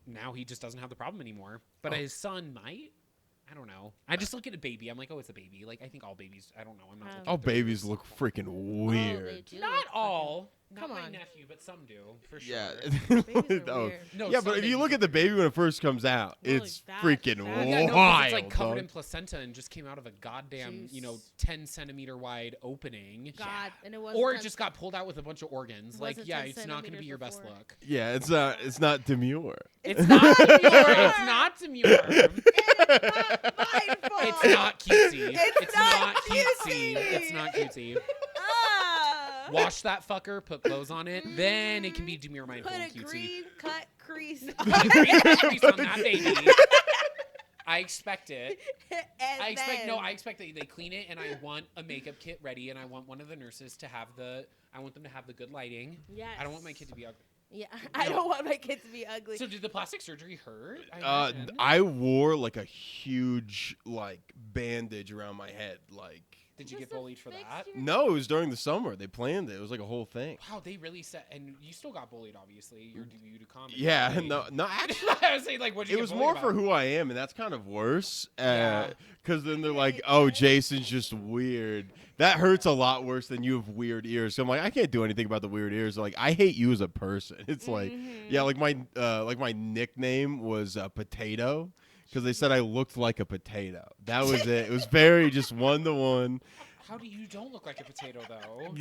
now he just doesn't have the problem anymore. But his son might. I don't know. I just look at a baby. I'm like, oh, it's a baby. Like I think all babies. I don't know. I'm not. looking All at their babies ears. look freaking Oh, weird. they do Not look all. Not Come my on. nephew, but some do for sure. Yeah. Babies are Oh. weird. No, Yeah, some but if you babies look are at the weird. baby when it first comes out, No, it's that- freaking that- Yeah, no, 'cause wild. it's like covered dog. in placenta and just came out of a goddamn, Juice. 10 centimeter wide opening. God, and it wasn't. Or it 10 just got pulled out with a bunch of organs. Like, Wasn't yeah, 10 it's not going to be your best centimeters look. Yeah, it's not demure. It's not demure. It's not demure. My fault. It's not cutesy. It's not cutesy. cutesy. It's not cutesy. Ah. Wash that fucker, put clothes on it, then it can be demure, mindful, Put and a cutesy. green cut crease Put a green crease on that baby. I expect it. and I expect then, I expect that they clean it, and I want a makeup kit ready, and I want one of the nurses to have I want them to have the good lighting. Yes. I don't want my kid to be ugly. Yeah, I don't want my kid to be ugly. So did the plastic surgery hurt? I imagine. I wore like a huge like bandage around my head. Like, Did you Just get to bullied for fix that? your- no, it was during the summer. They planned it. It was like a whole thing. Wow, they really said, and you still got bullied, obviously. You do comedy. Yeah, right? no, actually. I was saying, like, what you It get was bullied more about? for who I am, and that's kind of worse. Yeah. Because then they're like, "Oh, Jason's just weird." That hurts a lot worse than you have weird ears. So I'm like, I can't do anything about the weird ears. They're like, I hate you as a person. It's like, yeah, like my nickname was Potato because they said I looked like a potato. That was it. It was very just 1-to-1. How do you don't look like a potato, though?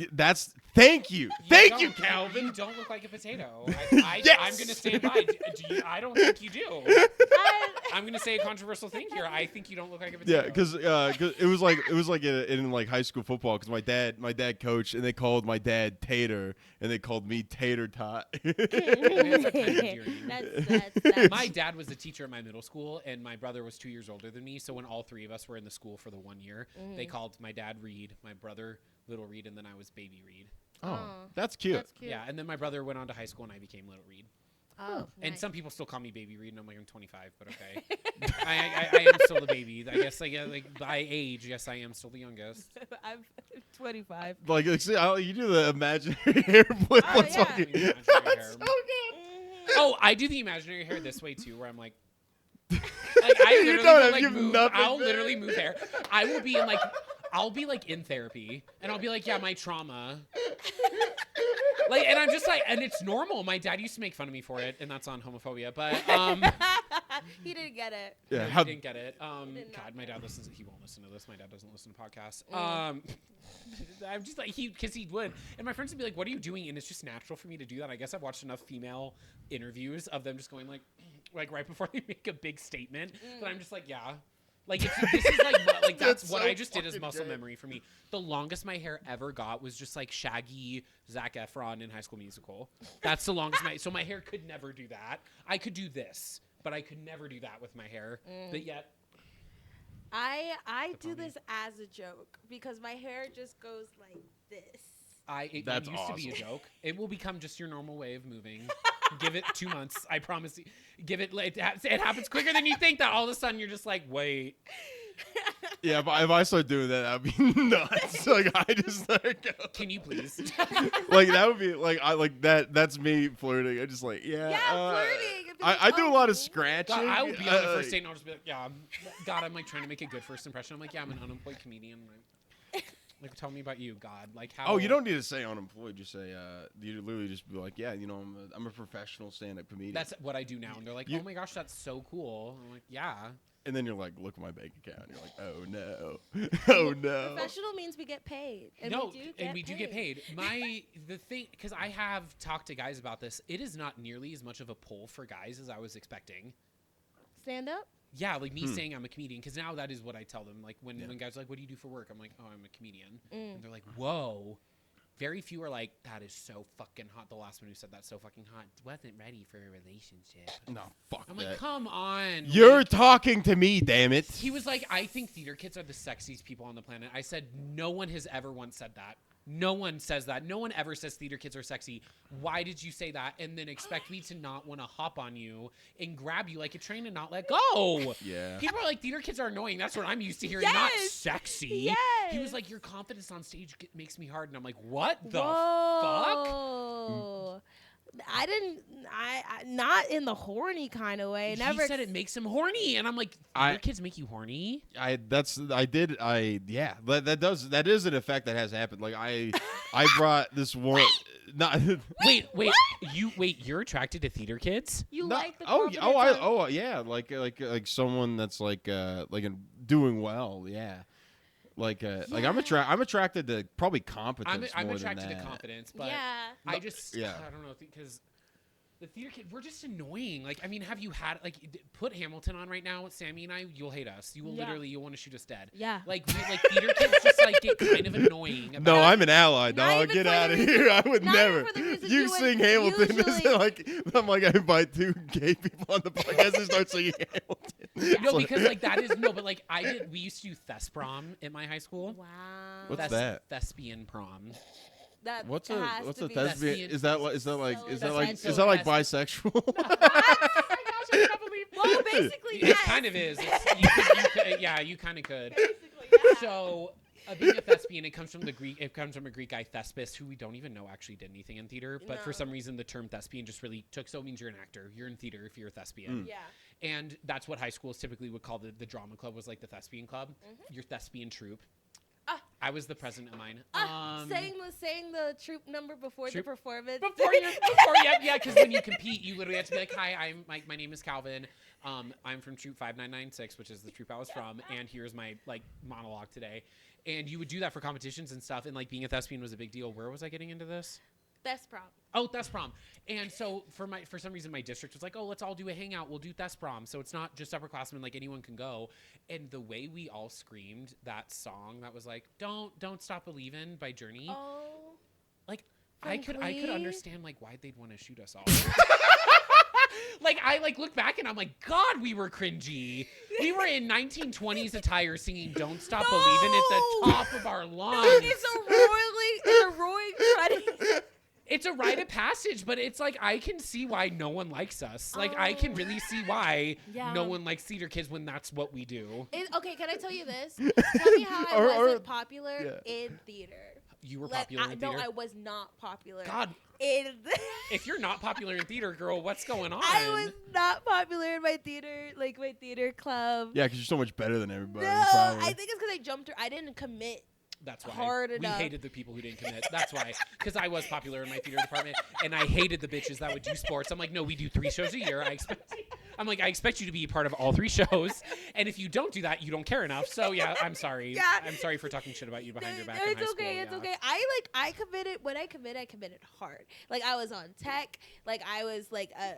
Thank you, don't. you, Calvin. You don't look like a potato. Yes! I'm going to stand by. I don't think you do. I'm going to say a controversial thing here. I think you don't look like a potato. Yeah, because it was like in like high school football because my dad coached and they called my dad Tater and they called me Tater Tot. That's kind of endearing. That's My dad was a teacher at my middle school, and my brother was 2 years older than me. So when all three of us were in the school for the 1 year, they called my dad Reed, my brother Little Reed, and then I was Baby Reed. Oh, that's cute. That's cute. Yeah, and then my brother went on to high school, and I became Little Reed. Oh, And nice. some people still call me Baby Reed, and I'm like, I'm 25, but okay. I am still the baby. I guess, like by age, yes, I am still the youngest. I'm 25. Like see, you do the imaginary hair flip. Oh, Let's yeah. fucking- Imaginary That's hair. so good. Oh, I do the imaginary hair this way too, where I'm like I You literally don't will, have- like you have move. nothing I'll there. literally move hair. I will be in like, I'll be like in therapy, and I'll be like, yeah, my trauma. Like, and I'm just like, and it's normal. My dad used to make fun of me for it, and that's on homophobia. But He didn't get it. Yeah, no, how he didn't get it. did not God, my dad listens. He won't listen to this. My dad doesn't listen to podcasts. Mm. I'm just like because he would, and my friends would be like, "What are you doing?" And it's just natural for me to do that. I guess I've watched enough female interviews of them just going like right before they make a big statement, that I'm just like, yeah. Like this is like that's That's what so I just did as fucking muscle good. memory for me. The longest my hair ever got was just like shaggy Zac Efron in High School Musical. That's the longest so my hair could never do that. I could do this, but I could never do that with my hair. But yet I do pony. this as a joke because my hair just goes like this. it That's used to be a awesome. joke. It will become just your normal way of moving. Give it 2 months. I promise you. Give it. It happens quicker than you think. That all of a sudden you're just like, wait. Yeah, but if I start doing that, that'd be nuts. Like I just let it go. Can you please? Like that would be like I like that. That's me flirting. I just like Yeah, flirting. It'd be I do a lot of oh. scratching. God, I will be on the like- first date and I'll just be like, yeah, God, I'm like trying to make a good first impression. I'm like, yeah, I'm an unemployed comedian. Like, tell me about you, God. Like, how? Oh, you don't need to say unemployed. Just say you literally just be like, yeah, you know, I'm a professional stand-up comedian. That's what I do now. And they're like, You- oh my gosh, that's so cool. I'm like, yeah. and then you're like, look at my bank account. You're like, oh no, oh no. Professional means we get paid. And No, we do get and we do get paid. The thing, because I have talked to guys about this, it is not nearly as much of a pull for guys as I was expecting. Stand up? Yeah, like me saying I'm a comedian, because now that is what I tell them. Like when guys are like, what do you do for work? I'm like, oh, I'm a comedian. And they're like, whoa. Very few are like, that is so fucking hot. The last one who said that's so fucking hot wasn't ready for a relationship. No, fuck I'm that. like, come on. You're like, talking to me, damn it. he was like, I think theater kids are the sexiest people on the planet. I said, no one has ever once said that. No one says that. No one ever says theater kids are sexy. Why did you say that? And then expect me to not want to hop on you and grab you like a train and not let go. Yeah. People are like, theater kids are annoying. That's what I'm used to hearing. Not Yes. sexy. Yes. He was like, your confidence on stage makes me hard. And I'm like, what the fuck? Whoa. I didn't. I not in the horny kind of way. He Never said it makes him horny. And I'm like, theater kids make you horny? Yeah, that is an effect that has happened. Like I brought this one. Not. Wait, you're attracted to theater kids? You No, like the oh confidence on- yeah, like someone that's like doing well, yeah. Like I'm attracted to probably competence. I'm more attracted than to that. confidence, but Yeah. I just yeah. I don't know because the theater kid we're just annoying. Like I mean, have you had like put Hamilton on right now with Sammy and I? You'll hate us. You will Yeah. literally you'll want to shoot us dead. Yeah. Like theater kids just like get kind of annoying. No, about- I'm an ally, Not dog. even Get for the out of reason- here. I would not even never. for the reason You you would sing Hamilton. It's usually- like I'm like I invite two gay people on the podcast and start singing Hamilton. no, It's because like that is no, but like we used to do Thesprom at my high school. Wow. What's that? Thespian prom. That What's has a to be thespian? Is that like so bisexual? Well, basically, It yes. kind of is. Yeah, you kind of could. Basically, yeah. So, being a thespian, it comes from the Greek. It comes from a Greek guy, Thespis, who we don't even know actually did anything in theater. But for No. some reason, the term thespian just really took. So it means you're an actor. You're in theater if you're a thespian. Yeah. And that's what high schools typically would call the drama club, was like the thespian club. Your thespian troupe. I was the president of mine. Saying the troop number before Troop- the performance. Yeah, because when you compete, you literally have to be like, "Hi, my name is Calvin. I'm from troop 5996, which is the troop I was from, and here's my like monologue today." And you would do that for competitions and stuff, and like being a thespian was a big deal. Where was I getting into this? Best prom. Oh, Thesprom. And so for some reason my district was like, "Oh, let's all do a hangout. We'll do Thesprom." So it's not just upperclassmen, like anyone can go. And the way we all screamed that song that was like, Don't Stop Believin' by Journey. Oh. Like From I could Glee? understand like why they'd want to shoot us all. Like I look back and I'm like, God, we were cringy. We were in 1920s attire singing "Don't Stop Believin'" at the top of our lungs. It's a roaring credit. It's a rite of passage, but it's like I can see why no one likes us. Like I can really see why no one likes theater kids when that's what we do. Okay, can I tell you this? Tell me how I wasn't popular in theater. You were popular in theater? No, I was not popular. God. If you're not popular in theater, girl, what's going on? I was not popular in my theater club. Yeah, because you're so much better than everybody. No, Probably. I think it's because I jumped. I didn't commit. That's why hard we enough. hated the people who didn't commit. That's why, because I was popular in my theater department, and I hated the bitches that would do sports. I'm like, no, we do 3 shows a year. I expect you to be a part of all 3 shows, and if you don't do that, you don't care enough. So yeah, I'm sorry. Yeah. I'm sorry for talking shit about you behind your back. No, in it's high okay. school, It's yeah. okay. I committed. When I committed hard. Like I was on tech. Like I was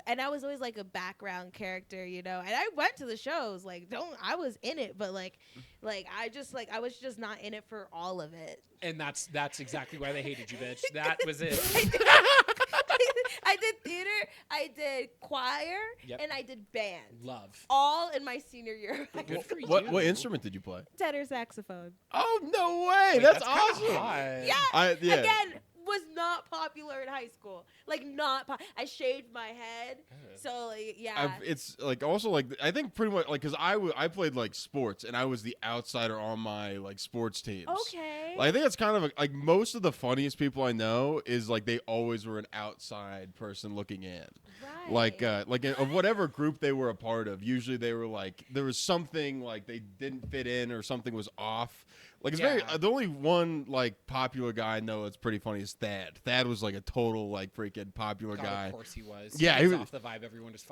and I was always like a background character, you know. And I went to the shows. I was in it, but I was just not in it for all of it. And that's exactly why they hated you, bitch. That was it. I did theater, I did choir, Yep. and I did band. Love. All in my senior year. Good for you. What instrument did you play? Tenor saxophone. Oh no way! Wait, That's kinda awesome. hot. Yeah. Again, was not popular in high school. I shaved my head. So yeah. It's like also like I think pretty much like because I played like sports and I was the outsider on my like sports teams. Okay. Like, I think it's kind of like most of the funniest people I know is like they always were an outside person looking in. Right. Like of whatever group they were a part of. Usually they were like there was something like they didn't fit in or something was off. Like it's very the only one like popular guy I know that's pretty funny is Thad. Thad was like a total like freaking popular guy. Of course he was. Yeah, he he gives was off the vibe everyone just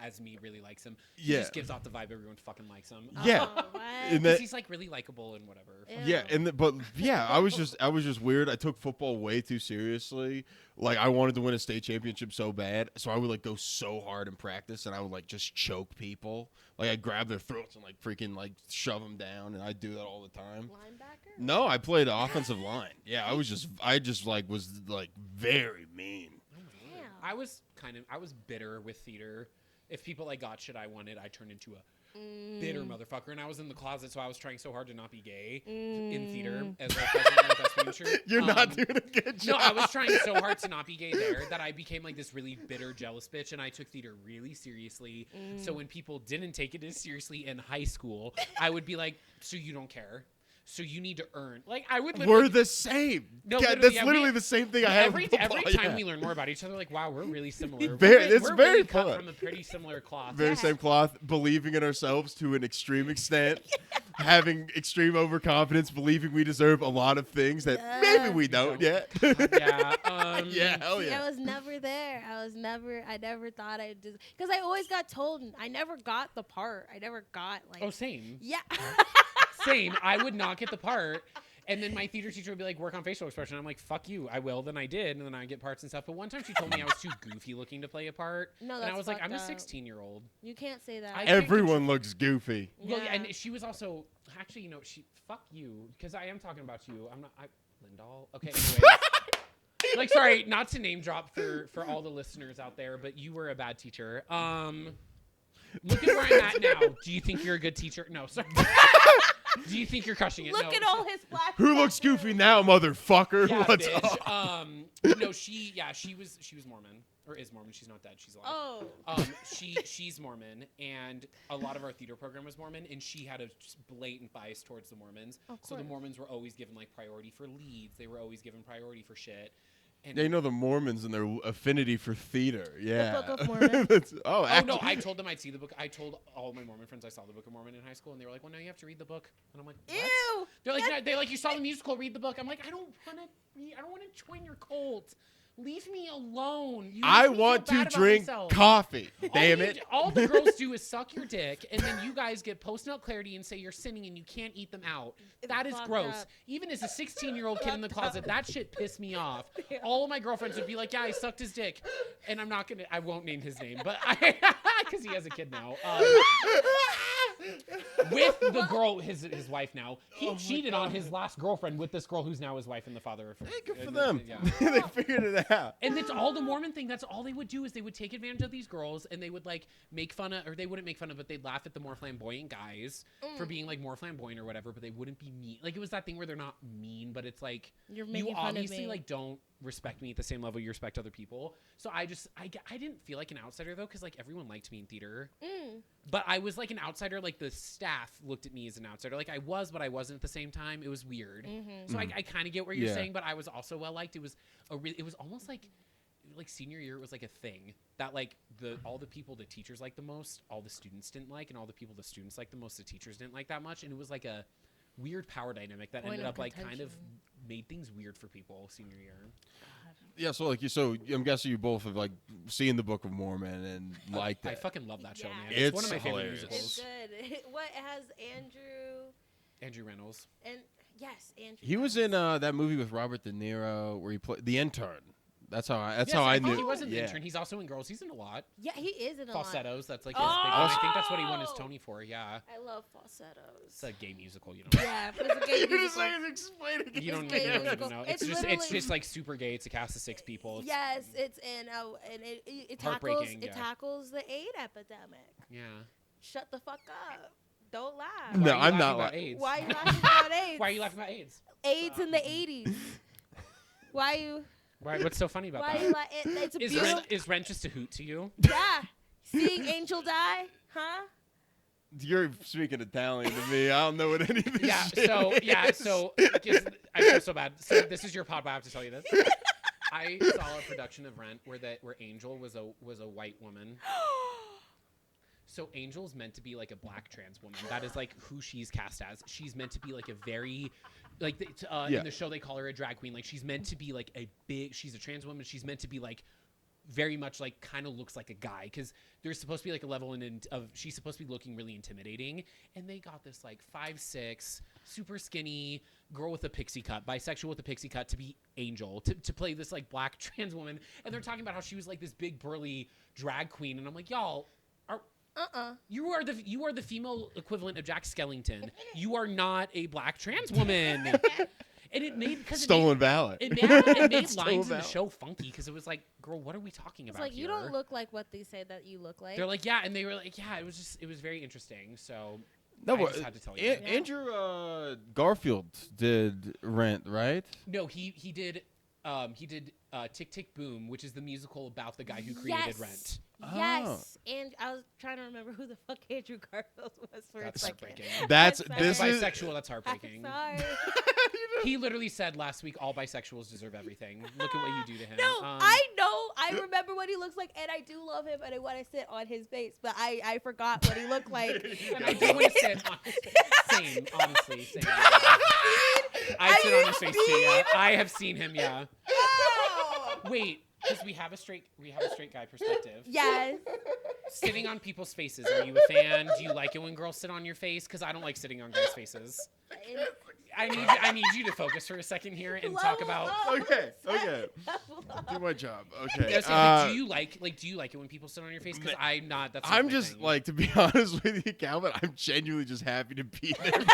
as me really likes him. He Yeah. just gives off the vibe everyone fucking likes him. Yeah. Oh, what? And Because that, he's like really likable and whatever. yeah, but yeah, I was just weird. I took football way too seriously. Like I wanted to win a state championship so bad, so I would like go so hard in practice, and I would like just choke people. Like I'd grab their throats and like freaking like shove them down, and I'd do that all the time. Linebacker? No, I played offensive line. Yeah, I just like was like very mean. Damn. I was bitter with theater. If people like got shit I wanted, I turned into a bitter motherfucker. And I was in the closet, so I was trying so hard to not be gay in theater as like president of Best Future. You're not doing a good job. No, I was trying so hard to not be gay there that I became like this really bitter, jealous bitch, and I took theater really seriously. So when people didn't take it as seriously in high school, I would be like, "So you don't care? So you need to earn?" Like I would. We're the same. No, Yeah, literally, that's literally the same thing I have. Every with football, time yeah. we learn more about each other, like, wow, we're really similar. It's we're very really cut fun. from a pretty similar cloth. Very same cloth, believing in ourselves to an extreme extent, having extreme overconfidence, believing we deserve a lot of things that maybe we don't yet. Yeah. Yeah, hell See, yeah. I was never there. I never thought I'd just because I always got told I never got the part. I never got like. Oh, same. Yeah. Same. I would not get the part. And then my theater teacher would be like, work on facial expression. I'm like, fuck you. I will. Then I did. And then I get parts and stuff. But one time she told me I was too goofy looking to play a part. No, and I that's was like, fucked I'm a up. 16-year-old. You can't say that. I- Everyone looks goofy. Well, Yeah. and she was also, actually, fuck you. Because I am talking about you. I'm not, Lindahl. Okay, anyway. Like, sorry, not to name drop for all the listeners out there, but you were a bad teacher. Look at where I'm at now. Do you think you're a good teacher? No, sorry. Do you think you're crushing it? Look No, at all his black. Who looks goofy now, motherfucker? Yeah, What's bitch. up? No, she was Mormon, or is Mormon. She's not dead. She's alive. Oh. She's Mormon, and a lot of our theater program was Mormon, and she had a just blatant bias towards the Mormons. So the Mormons were always given like priority for leads. They were always given priority for shit. And They know the Mormons and their affinity for theater. Yeah. Book of Mormon. Oh actually, no! I told them I'd see the book. I told all my Mormon friends I saw the Book of Mormon in high school, and they were like, "Well, now you have to read the book." And I'm like, "What?" Ew. They're like, no, "They're like, you saw the musical. Read the book." I'm like, "I don't want to. I don't want to join your cult. Leave me alone." You I make me want feel to bad about drink myself." coffee. Damn all it. All the girls do is suck your dick, and then you guys get post-nut clarity and say you're sinning and you can't eat them out. That is fucked gross. up. Even as a 16-year-old kid in the closet, that shit pissed me off. All of my girlfriends would be like, "Yeah, I sucked his dick," and I won't name his name, but because he has a kid now. With the girl, his wife now. He cheated on his last girlfriend with this girl who's now his wife and the father of her. Hey, good for them. Yeah. They figured it out. And it's all the Mormon thing. That's all they would do is they would take advantage of these girls and they would like make fun of, or they wouldn't make fun of, but they'd laugh at the more flamboyant guys for being like more flamboyant or whatever, but they wouldn't be mean. Like it was that thing where they're not mean, but it's like You're you making fun of obviously me. like don't respect me at the same level you respect other people. So I didn't feel like an outsider though, because like everyone liked me in theater. But I was like an outsider. Like the staff looked at me as an outsider. Like I was, but I wasn't at the same time. It was weird. So I kind of get what you're Yeah. saying, but I was also well liked. It was almost like senior year. It was like a thing that like all the people the teachers liked the most, all the students didn't like, and all the people the students liked the most, the teachers didn't like that much. And it was like a weird power dynamic that Point ended of up like kind of contention. made things weird for people senior year. Yeah, so I'm guessing you both have like seen the Book of Mormon and liked I it. fucking love that show, Yeah. man. It's It's one of my favorite hilarious. musicals. It's good. What has Andrew Reynolds. and yes, Andrew. He was in that movie with Robert De Niro where he played the intern. That's how I think knew. he was in The yeah. Intern. He's also in Girls. He's in a lot. Yeah, he is in a lot. Falsettos. That's like his big one. I think that's what he won his Oh! Tony for. Yeah. I love falsettos. It's a gay musical, you know. Yeah, but it's a gay musical. explaining. You don't gay need musical. to know. It's It's literally- just like super gay. It's a cast of 6 people. It's, Yes, it's and it tackles Heartbreaking, it yeah. tackles the AIDS epidemic. Yeah. Shut the fuck up! Don't laugh. No, Why are you I'm laughing not about la- AIDS. Why are you laughing about AIDS? Why are you laughing about AIDS? AIDS in the 80s. Why you? What's so funny about Why that? you like it? It's a Is beautiful. Rent just a hoot to you? Yeah, seeing Angel die, huh? You're speaking Italian to me. I don't know what any of this Yeah. shit is. So I feel so bad. So this is your pod, but I have to tell you this. I saw a production of Rent where Angel was a white woman. So Angel's meant to be like a black trans woman. That is like who she's cast as. She's meant to be like a very, like in the show they call her a drag queen. Like she's meant to be like she's a trans woman. She's meant to be like very much like kind of looks like a guy because there's supposed to be like a level of she's supposed to be looking really intimidating. And they got this like 5'6", super skinny girl with a pixie cut, bisexual with a pixie cut to be Angel to play this like black trans woman. And they're talking about how she was like this big burly drag queen. And I'm like, y'all. You are the female equivalent of Jack Skellington. You are not a black trans woman. And it made Stolen valor. It made Stolen lines in the valor. show funky because it was like, girl, what are we talking It's about like here? you don't look like what they say that you look like. They're like, yeah, and they were like, yeah. It was very interesting. So No, I but just had to tell you. Andrew Garfield did Rent, right? No, he did Tick Tick Boom, which is the musical about the guy who created Rent. Yes, and I was trying to remember who the fuck Andrew Garfield was for That's a second. heartbreaking. That's I'm this sorry. is Bisexual, that's heartbreaking. Sorry. He literally said last week, all bisexuals deserve everything. Look at what you do to him. No, I know. I remember what he looks like, and I do love him, and I want to sit on his face, but I forgot what he looked like. And I do want to sit on same, honestly, same. I sit on his face too, yeah. I have seen him, yeah. Oh! Wait, because we have a straight guy perspective. Yes. Sitting on people's faces. Are you a fan? Do you like it when girls sit on your face? Because I don't like sitting on guys' faces. I need you to focus for a second here and talk about. Okay. Do my job. Okay. Yeah, so, do you like it when people sit on your face? Because I'm not. That's not I'm my just thing. like, to be honest with you, Calvin, I'm genuinely just happy to be there. Man.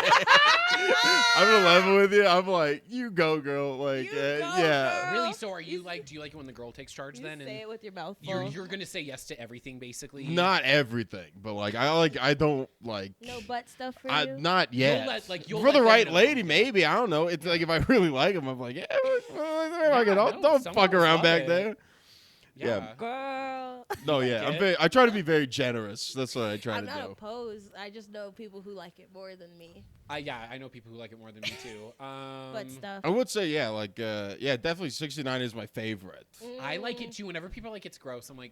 I'm gonna level with you. I'm like, you go, girl. Like, You go, yeah. girl. Really? So are you like? Do you like it when the girl takes charge You then? say And it with your mouth full. you're gonna say yes to everything basically. Not everything, but I don't like. No butt stuff for you. Not yet. You'll For let the them right know. lady, maybe. I don't know. It's like if I really like him, I'm like, yeah, no, don't some fuck girls around love back it. there. Yeah. Girl. No, yeah, like it? I try to be very generous. That's what I try I'm to not do. opposed. I just know people who like it more than me. I know people who like it more than me too. Butt stuff. I would say, yeah, definitely 69 is my favorite. I like it too. Whenever people are like it's gross, I'm like,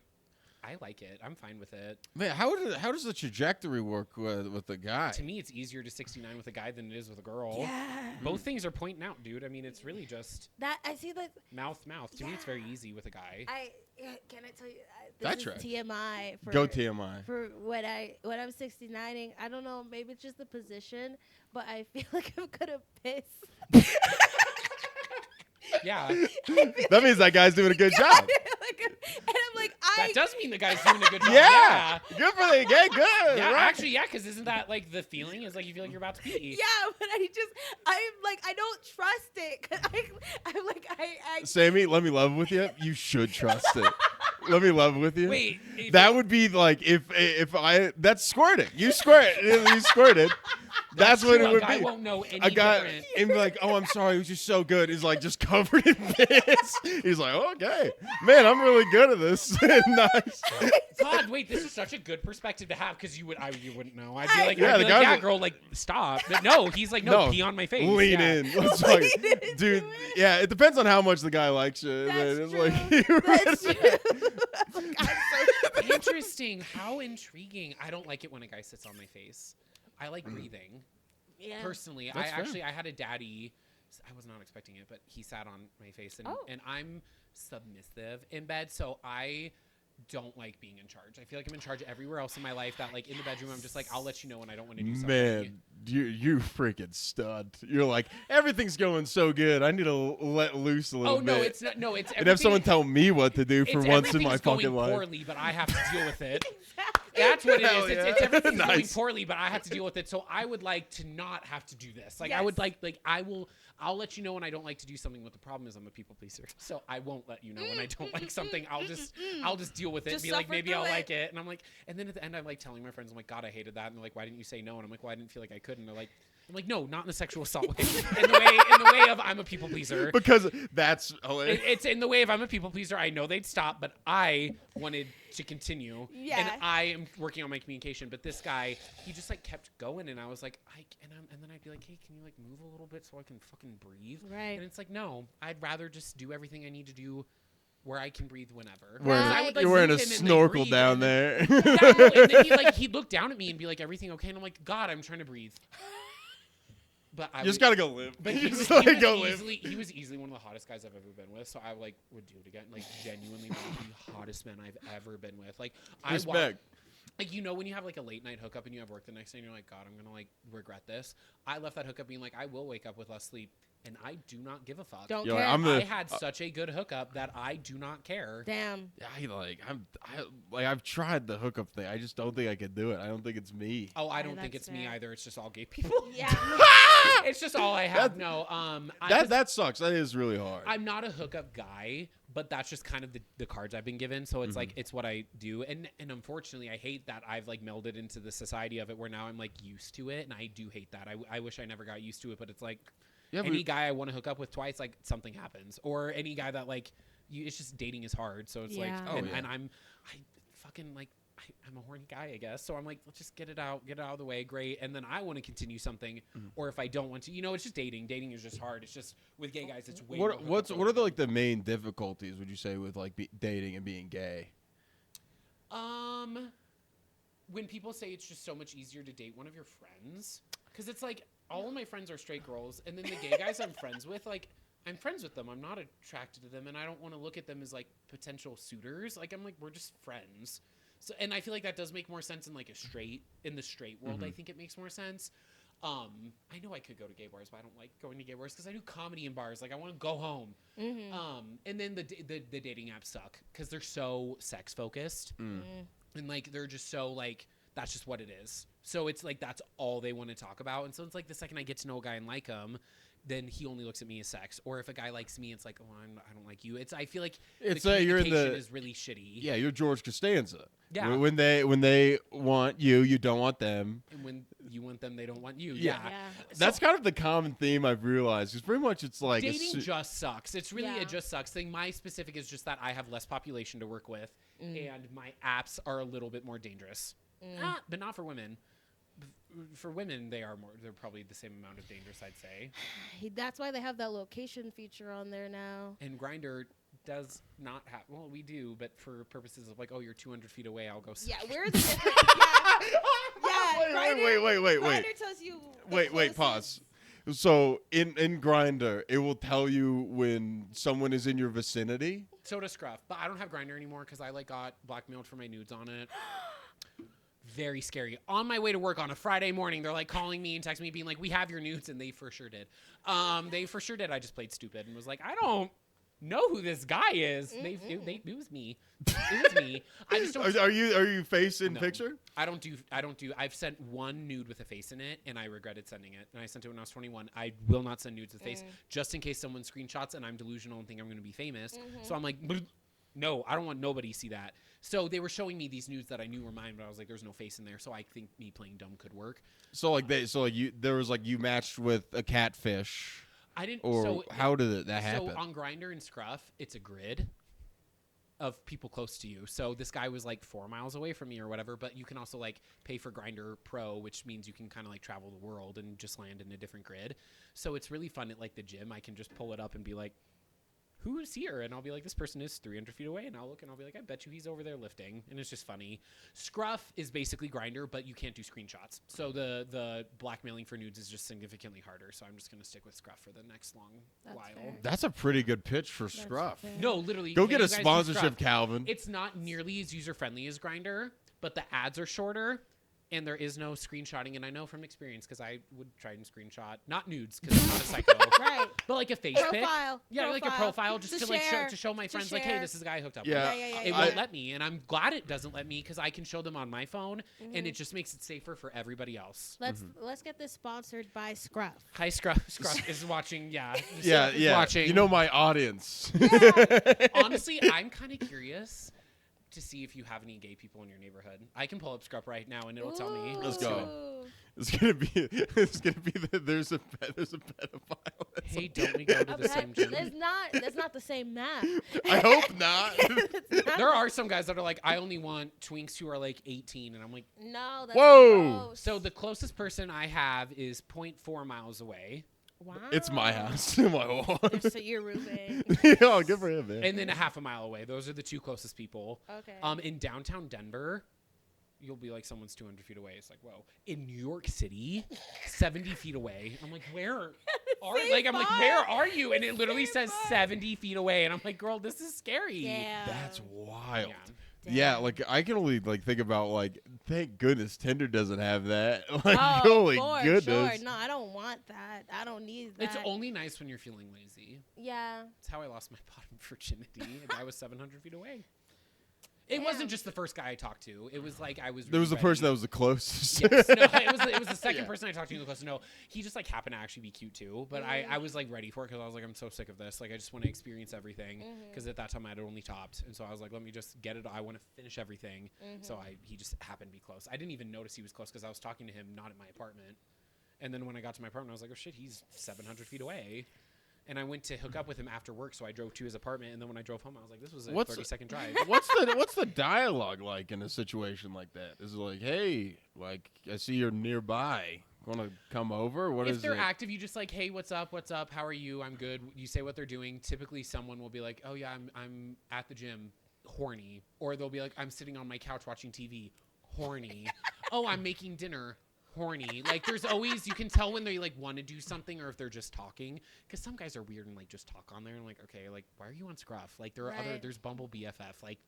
I like it. I'm fine with it. Man, how does the trajectory work with the guy? To me, it's easier to 69 with a guy than it is with a girl. Yeah. Both things are pointing out, dude. I mean, it's really just That I see that. mouth. To me, it's very easy with a guy. Can I tell you? That This track. is TMI. For, Go TMI. For when I'm 69ing, I don't know. Maybe it's just the position, but I feel like I'm gonna piss. Yeah. That means that guy's doing a good job. And I'm like, That does mean the guy's doing a good job. Yeah. Good for the guy. Good. Yeah, right? actually, yeah, because isn't that like the feeling? Is like you feel like you're about to pee. yeah, but I'm like, I don't trust it. 'Cause I'm like, I Sammy, let me love with you. You should trust it. Let me love with you. Wait, that would be like if I that's squirting. You squirt. You squirted. That's what it would a guy be. won't know any A guy different. and be like, oh, I'm sorry, it was just so good. He's like just covered in piss. He's like, okay, man, I'm really good at this. Nice. God, wait, this is such a good perspective to have because you wouldn't know. I'd be like, Yeah, I'd the be guy's like, yeah, like- girl, like stop. But no, he's like, no, pee on my face. Lean Yeah. in. Let's fuck Lean it. into Dude, it. yeah, it depends on how much the guy likes you. That's It's true. like, That's true. Like, I'm so Interesting. How intriguing. I don't like it when a guy sits on my face. I like breathing. yeah. Personally, That's fair. I had a daddy. I was not expecting it, but he sat on my face, and Oh. and I'm submissive in bed, so I don't like being in charge. I feel like I'm in charge everywhere else in my life. That like in the bedroom, I'm just like, I'll let you know when I don't want to do something. man, you freaking stud. You're like, everything's going so good. I need to let loose a little Oh bit. no, it's not. No, it's. and have someone everything- tell me what to do for it's once in my everything's going fucking life. poorly, but I have to deal with it. That's what it Hell is. It's, yeah. it's everything's going Nice. poorly, but I have to deal with it. So I would like to not have to do this. Like I would Yes. like I'll let you know when I don't like to do something. But the problem is I'm a people pleaser, so I won't let you know when I don't like something. I'll just deal with it. Just Be like, suffer maybe through I'll it. like it, and I'm like, and then at the end I'm like telling my friends, I'm like, God, I hated that, and they're like, why didn't you say no? And I'm like, well, I didn't feel like I could, and they're like. I'm like, no, not in a sexual assault way. in the way of I'm a people pleaser. Because that's hilarious. It's in the way of I'm a people pleaser. I know they'd stop, but I wanted to continue. Yeah. And I am working on my communication. But this guy, he just like kept going, and I was like, and then I'd be like, hey, can you like move a little bit so I can fucking breathe? Right. And it's like, no, I'd rather just do everything I need to do where I can breathe whenever. Wearing, I would, like, you're wearing a move him and, like, snorkel breathe, down and then- there. Yeah, no, and then he'd look down at me and be like, everything okay? And I'm like, God, I'm trying to breathe. But I You just would- gotta go live. But You he just was, like, he, was go live. easily, he was easily one of the hottest guys I've ever been with. So I like would do it again. Like genuinely one of the hottest men I've ever been with. Like Respect. Like when you have like a late night hookup and you have work the next day and you're like, God, I'm gonna like regret this. I left that hookup being like, I will wake up with less sleep, and I do not give a fuck. Don't You're care. like, I'm the- I had such a good hookup that I do not care. Damn. I've tried the hookup thing. I just don't think I could do it. I don't think it's me. Oh, I Yeah, don't think that's it's me fair. either. It's just all gay people. Yeah. It's just all I have. No, That sucks. That is really hard. I'm not a hookup guy, but that's just kind of the cards I've been given. So it's like it's what I do, and unfortunately, I hate that I've like melded into the society of it where now I'm like used to it, and I do hate that. I wish I never got used to it, but it's like Yeah, but- any guy I want to hook up with twice, like something happens, or any guy that like it's just dating is hard. So it's Yeah. like, Oh, and, yeah. and I'm fucking like. I'm a horny guy, I guess. So I'm like, let's just get it out of the way. Great. And then I want to continue something, or if I don't want to, it's just dating. Dating is just hard. It's just with gay guys, it's way more What hookup are the main difficulties? Would you say with like dating and being gay? When people say it's just so much easier to date one of your friends, because it's like all of my friends are straight girls, and then the gay guys I'm friends with, like I'm friends with them. I'm not attracted to them, and I don't want to look at them as like potential suitors. Like I'm like we're just friends. So, and I feel like that does make more sense in like the straight world. I think it makes more sense. I know I could go to gay bars, but I don't like going to gay bars because I do comedy in bars. Like I want to go home. And then the dating apps suck because they're so sex focused, and like they're just so like that's just what it is. So it's like that's all they want to talk about, and so it's like the second I get to know a guy and like him, then he only looks at me as sex. Or if a guy likes me, it's like, oh, I don't like you. I feel like It's the you're in communication the is really shitty. Yeah, you're George Costanza. Yeah. When they want you, you don't want them. And when you want them, they don't want you. Yeah. Yeah. That's kind of the common theme I've realized. Because pretty much it's like Dating just sucks. It's really Yeah. a just sucks thing. My specific is just that I have less population to work with, and my apps are a little bit more dangerous. But not for women. For women, they're probably the same amount of dangerous, I'd say. That's why they have that location feature on there now. And Grindr does not have. Well, we do, but for purposes of like, oh, you're 200 feet away, I'll go. Yeah, where's the difference? Wait. Grindr tells you. Wait, pause. So in Grindr, it will tell you when someone is in your vicinity. So does Scruff, but I don't have Grindr anymore because I like got blackmailed for my nudes on it. Very scary. On my way to work on a Friday morning, they're like calling me and texting me, being like, "We have your nudes," and they for sure did. They for sure did. I just played stupid and was like, "I don't know who this guy is." It was me. It was me. I just don't. Are you face in No. picture? I don't do. I've sent one nude with a face in it, and I regretted sending it. And I sent it when I was 21. I will not send nudes with face, just in case someone screenshots and I'm delusional and think I'm going to be famous. So I'm like, no, I don't want nobody to see that. So they were showing me these nudes that I knew were mine, but I was like, there's no face in there. So I think me playing dumb could work. So you matched with a catfish. I didn't. Or how did that happen? So on Grindr and Scruff, it's a grid of people close to you. So this guy was like 4 miles away from me or whatever, but you can also like pay for Grindr Pro, which means you can kind of like travel the world and just land in a different grid. So it's really fun at like the gym. I can just pull it up and be like, who's here? And I'll be like, this person is 300 feet away. And I'll look and I'll be like, I bet you he's over there lifting. And it's just funny. Scruff is basically Grindr, but you can't do screenshots. So the blackmailing for nudes is just significantly harder. So I'm just going to stick with Scruff for the next long while. fair. That's a pretty good pitch for Scruff. fair. No, literally. Go hey, get you a guys do sponsorship, Scruff. Calvin. It's not nearly as user-friendly as Grindr, but the ads are shorter. And there is no screenshotting, and I know from experience because I would try and screenshot, not nudes because I'm not a psycho, Right. but like a face pic. Profile. Yeah, like a profile just to like show my to friends like, hey, share. this is a guy I hooked up Yeah. with. It won't let me, and I'm glad it doesn't let me because I can show them on my phone, and it just makes it safer for everybody else. Let's get this sponsored by Scruff. Hi, Scruff. Scruff is watching. Yeah. Yeah, Is yeah. Watching. You know my audience. Honestly, I'm kind of curious to see if you have any gay people in your neighborhood. I can pull up Scruff right now, and it'll tell me. Let's do go. it. It's gonna be that there's a pedophile. Hey, don't we go to the same gym? That's not the same map. I hope not. There are some guys that are like, I only want twinks who are like 18, and I'm like, No, that's Whoa. gross. so the closest person I have is 0.4 miles away, Wow. It's my house. My one. So you're Ruben. Oh, good for him, man. and then a half a mile away. Those are the two closest people. Okay. In downtown Denver, you'll be like, someone's 200 feet away. It's like, whoa. In New York City, 70 feet away. I'm like, where are you? And it literally says 70 feet away. And I'm like, girl, this is scary. Yeah. That's wild. Yeah. Yeah, like I can only like think about like, thank goodness Tinder doesn't have that. Like, Oh, holy for goodness. sure. No, I don't want that. I don't need that. It's only nice when you're feeling lazy. Yeah. That's how I lost my bottom virginity. A guy was 700 feet away. It wasn't just the first guy I talked to. It was like I was. There was the really person that ready. was the closest. Yes, no, it was the second Yeah. person I talked to the closest. No, he just like happened to actually be cute too. But I was like ready for it because I was like, I'm so sick of this. Like I just want to experience everything because at that time I had only topped, and so I was like, let me just get it. I want to finish everything. So he just happened to be close. I didn't even notice he was close because I was talking to him not at my apartment. And then when I got to my apartment, I was like, oh shit, he's 700 feet away. And I went to hook up with him after work, so I drove to his apartment. And then when I drove home, I was like, "This was a 30-second drive." What's the dialogue like in a situation like that? Is it like, hey, like I see you're nearby, want to come over? What is If they're it? active, you just like, "Hey, what's up? What's up? How are you? I'm good." You say what they're doing. Typically, someone will be like, "Oh yeah, I'm at the gym, horny," or they'll be like, "I'm sitting on my couch watching TV, horny." "Oh, I'm making dinner." Horny. Like there's always, you can tell when they like want to do something or if they're just talking, because some guys are weird and like just talk on there and like, okay, like why are you on Scruff? Like there are there's Bumble BFF, like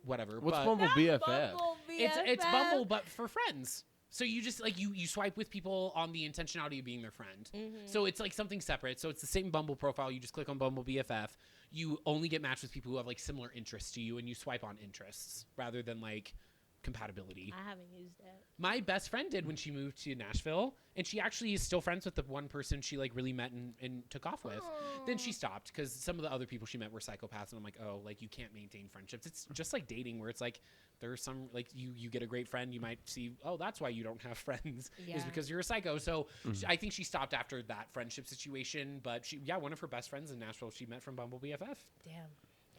whatever. What's but Bumble BFF? Bumble It's BFF. Bumble but for friends. So you just like you swipe with people on the intentionality of being their friend. So it's like something separate. So it's the same Bumble profile. You just click on Bumble BFF. You only get matched with people who have like similar interests to you, and you swipe on interests rather than like compatibility. I haven't used it. My best friend did when she moved to Nashville, and she actually is still friends with the one person she like really met and took off with. Then she stopped because some of the other people she met were psychopaths, and I'm like, oh, like you can't maintain friendships. It's just like dating where it's like there's some like you get a great friend, you might see, oh, that's why you don't have friends is because you're a psycho. So I think she stopped after that friendship situation, but one of her best friends in Nashville she met from Bumble BFF. Damn.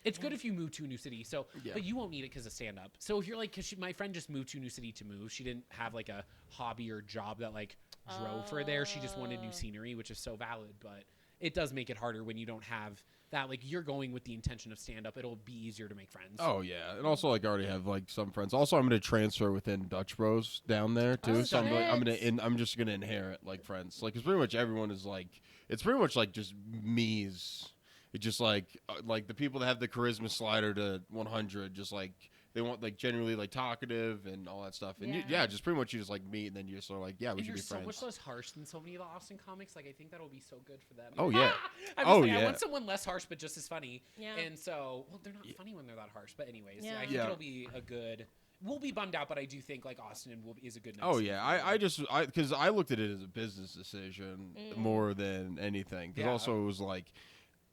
It's good if you move to a new city. So, but you won't need it because of stand up. So if you're like, because my friend just moved to a new city to move. She didn't have like a hobby or job that like drove her there. She just wanted new scenery, which is so valid. But it does make it harder when you don't have that. Like you're going with the intention of stand up. It'll be easier to make friends. Oh yeah, and also like I already have like some friends. Also, I'm gonna transfer within Dutch Bros down there too. So I'm just gonna inherit like friends. Like, 'cause pretty much everyone is like, it's pretty much like just me's. It's just like the people that have the charisma slider to 100, just like they want like generally like talkative and all that stuff. And just pretty much you just like meet and then you're sort of like, we should be friends. So much less harsh than so many of the Austin comics. Like I think that'll be so good for them. Oh yeah. I want someone less harsh but just as funny. Yeah. And so, well, they're not funny when they're that harsh. But anyways, I think it'll be a good. We'll be bummed out, but I do think like Austin is a good. Oh yeah, because I looked at it as a business decision more than anything. Because also it was like,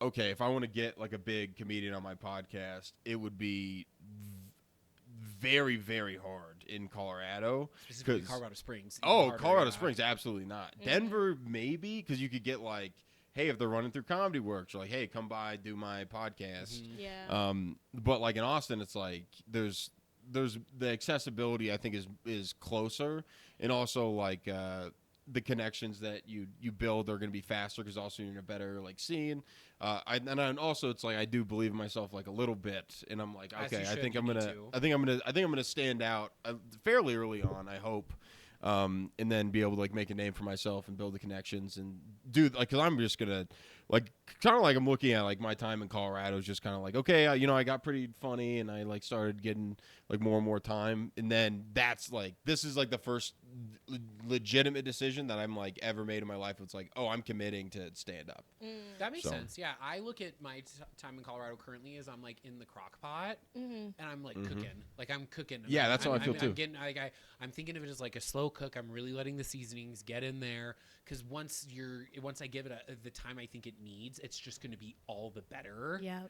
okay, if I want to get like a big comedian on my podcast, it would be very, very hard in Colorado. Specifically Colorado Springs. Colorado Springs, absolutely not. Denver, maybe, because you could get like, hey, if they're running through Comedy Works, you're like, hey, come by, do my podcast. Yeah. But like in Austin, it's like there's the accessibility I think is closer, and also like the connections that you build are going to be faster because also you're in a better like scene. And also it's like I do believe in myself like a little bit, and I'm like, okay, I think I'm gonna stand out fairly early on, I hope, and then be able to like make a name for myself and build the connections and do like, because I'm just gonna like kind of like I'm looking at like my time in Colorado is just kind of like, okay, I got pretty funny and I like started getting like more and more time, and then that's like this is like the first legitimate decision that I'm like ever made in my life. It's like, oh, I'm committing to stand up. That makes sense. Yeah, I look at my time in Colorado currently as I'm like in the crock pot and I'm like cooking. Like I'm cooking. Yeah, that's how I feel too. I'm thinking of it as like a slow cook. I'm really letting the seasonings get in there, because once I give it the time I think it needs, it's just going to be all the better. Yeah.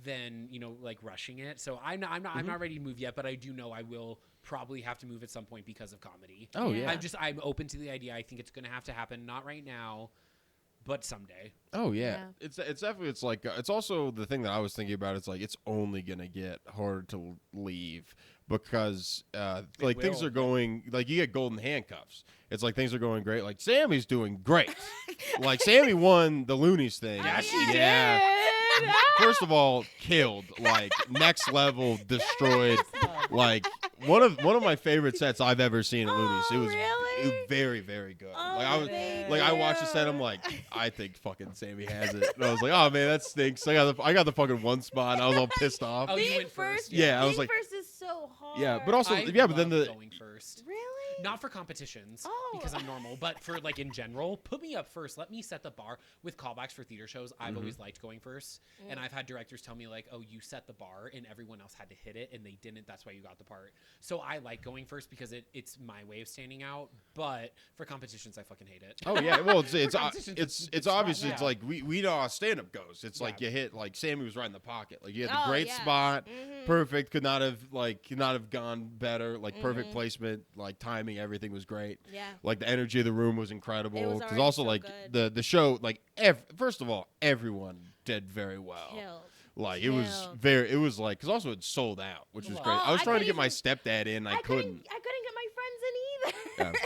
Than like rushing it. So I'm not ready to move yet, but I do know I will probably have to move at some point because of comedy. Oh yeah. I'm open to the idea. I think it's going to have to happen, not right now, but someday. Oh yeah. It's definitely, it's like it's also the thing that I was thinking about. It's like it's only gonna get harder to leave because like things are going like you get golden handcuffs. It's like things are going great. Like Sammy's doing great. Like Sammy won the Loonies thing. Yeah. First of all, killed, like next level, destroyed. Like one of my favorite sets I've ever seen at Loonies. It was very, very good. I watched the set. I'm like, I think fucking Sammy has it. And I was like, oh man, that stinks. I got the fucking one spot. And I was all pissed off. Oh, you went first. Yeah, I was like, first is so hard. Yeah, but also but then going first. Really? Not for competitions because I'm normal, but for like in general, put me up first. Let me set the bar with callbacks for theater shows. I've always liked going first, and I've had directors tell me like, "Oh, you set the bar, and everyone else had to hit it, and they didn't. That's why you got the part." So I like going first because it's my way of standing out. But for competitions, I fucking hate it. Oh yeah, well it's obviously it's like we know how stand up goes. It's like you hit like Sammy was right in the pocket. Like you had the great spot, perfect. Could not have gone better. Like perfect placement, like timing. Everything was great. Yeah. Like the energy of the room was incredible. Because also so like good. the show, like first of all, everyone did very well. Killed. Like it was like, because also it sold out, which was great. I was trying to get my stepdad in. I couldn't get my friends in either.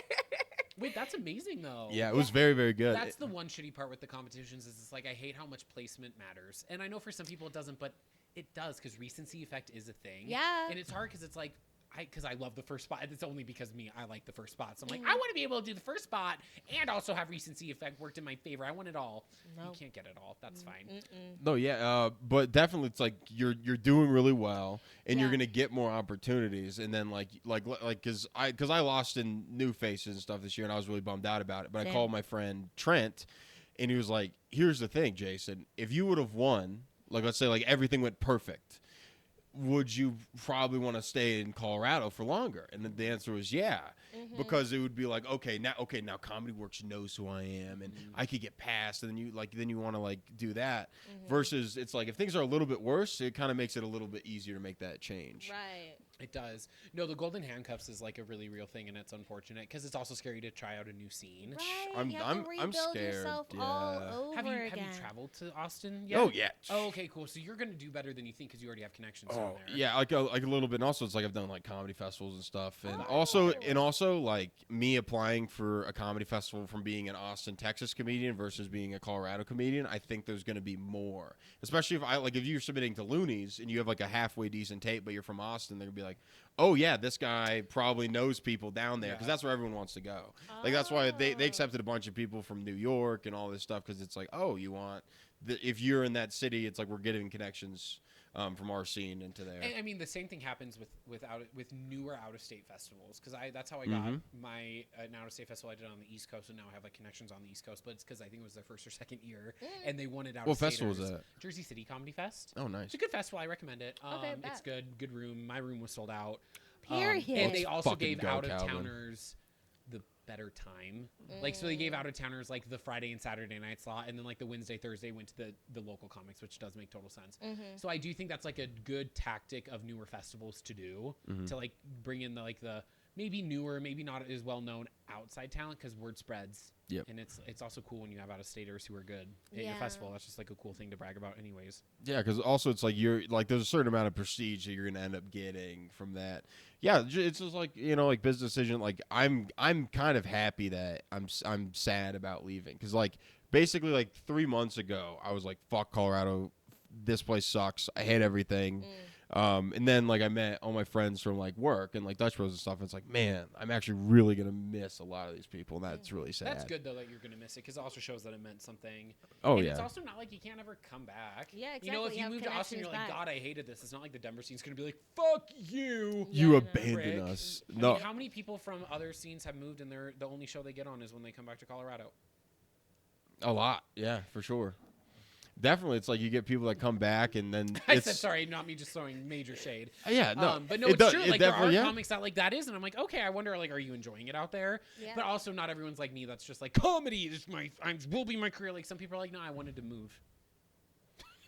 Wait, that's amazing though. Yeah, it was very, very good. That's the one shitty part with the competitions is it's like I hate how much placement matters. And I know for some people it doesn't, but it does because recency effect is a thing. Yeah. And it's hard because it's like because I love the first spot. It's only because I like the first spot. So I'm like, I want to be able to do the first spot and also have recency effect worked in my favor. I want it all. You can't get it all. That's fine. No, yeah, but definitely it's like you're doing really well, and you're gonna get more opportunities, and then like because I lost in new faces and stuff this year, and I was really bummed out about it. But I called my friend Trent, and he was like, "Here's the thing, Jason. If you would have won, like let's say like everything went perfect, would you probably want to stay in Colorado for longer?" And the answer was yeah, because it would be like, okay, now Comedy Works knows who I am, and I could get past, and then you want to like do that. Versus it's like if things are a little bit worse, it kind of makes it a little bit easier to make that change. Right. It does. No, the golden handcuffs is like a really real thing, and it's unfortunate because it's also scary to try out a new scene. Right. I'm scared. Yourself Yeah. all over Have you again. traveled to Austin yet? Oh yeah. Oh, okay, cool. So you're gonna do better than you think because you already have connections down there. Yeah, like a little bit. And also, it's like I've done like comedy festivals and stuff, and also like me applying for a comedy festival from being an Austin, Texas comedian versus being a Colorado comedian. I think there's going to be more, especially if you're submitting to Loonies and you have like a halfway decent tape, but you're from Austin, they're gonna be like, oh yeah, this guy probably knows people down there because that's where everyone wants to go. Like that's why they accepted a bunch of people from New York and all this stuff because it's like, oh, you want if you're in that city, it's like we're getting connections from our scene into there. And, I mean, the same thing happens with newer out of state festivals because that's how I got my an out of state festival I did on the East Coast, and now I have like connections on the East Coast. But it's because I think it was their first or second year, and they wanted out. What festival was that? Jersey City Comedy Fest. Oh, nice. It's a good festival. I recommend it. Okay, it's good room. My room was sold out. Period. And they also Fucking gave go, out of Calvin. towners the better time. Like, so they gave out of towners like the Friday and Saturday night slot, and then like the Wednesday, Thursday went to the local comics, which does make total sense. So I do think that's like a good tactic of newer festivals to do to like bring in the maybe newer, maybe not as well known outside talent because word spreads. Yep. And it's also cool when you have out of staters who are good at your festival. That's just like a cool thing to brag about, anyways. Yeah, because also it's like you're like there's a certain amount of prestige that you're gonna end up getting from that. Yeah, it's just like like business decision. Like I'm kind of happy that I'm sad about leaving because like basically like 3 months ago I was like fuck Colorado, this place sucks, I hate everything. And then like I met all my friends from like work and like Dutch Bros and stuff. And it's like, man, I'm actually really gonna miss a lot of these people, and that's really sad. That's good though that you're gonna miss it because it also shows that it meant something. Oh and yeah. it's also not like you can't ever come back. Yeah, exactly. You know, if You you have move to Austin, you're like, connections God, I hated this. It's not like the Denver scene's gonna be like, fuck you. You Yeah, abandoned Rick. us. I No, mean, how many people from other scenes have moved and the only show they get on is when they come back to Colorado? a lot. Yeah, for sure. Definitely, it's like you get people that come back and then I it's said sorry, not me just throwing major shade. Yeah, no, But no, it it's does- true. it Like there are definitely- yeah. comics that like that is, and I'm like, okay, I wonder, like, are you enjoying it out there? Yeah. But also, not everyone's like me. That's just like comedy is will be my career. Like some people are like, no, I wanted to move.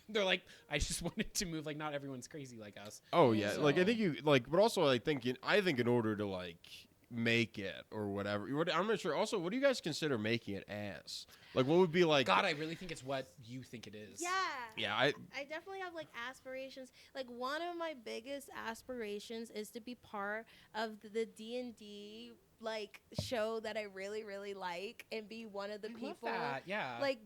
They're like, I just wanted to move. Like not everyone's crazy like us. Oh yeah, So- like I think you like, but also I think in order to like make it or whatever, I'm not sure. Also, what do you guys consider making it as? Like, what would be like? God, I really think it's what you think it is. Yeah. Yeah, I definitely have like aspirations. Like one of my biggest aspirations is to be part of the D&D like show that I really really like and be one of the I people love that. Yeah. like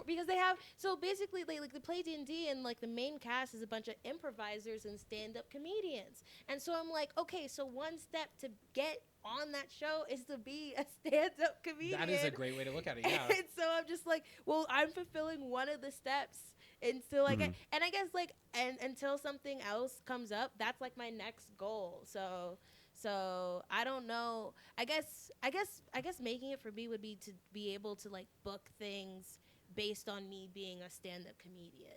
because they have so basically they play D&D and like the main cast is a bunch of improvisers and stand-up comedians. And so I'm like, okay, so one step to get on that show is to be a stand-up comedian. that is a great way to look at it. Yeah. And so I'm just like, well, I'm fulfilling one of the steps until I get, and I guess like, and until something else comes up, that's like my next goal. So I don't know. I guess making it for me would be to be able to like book things based on me being a stand-up comedian.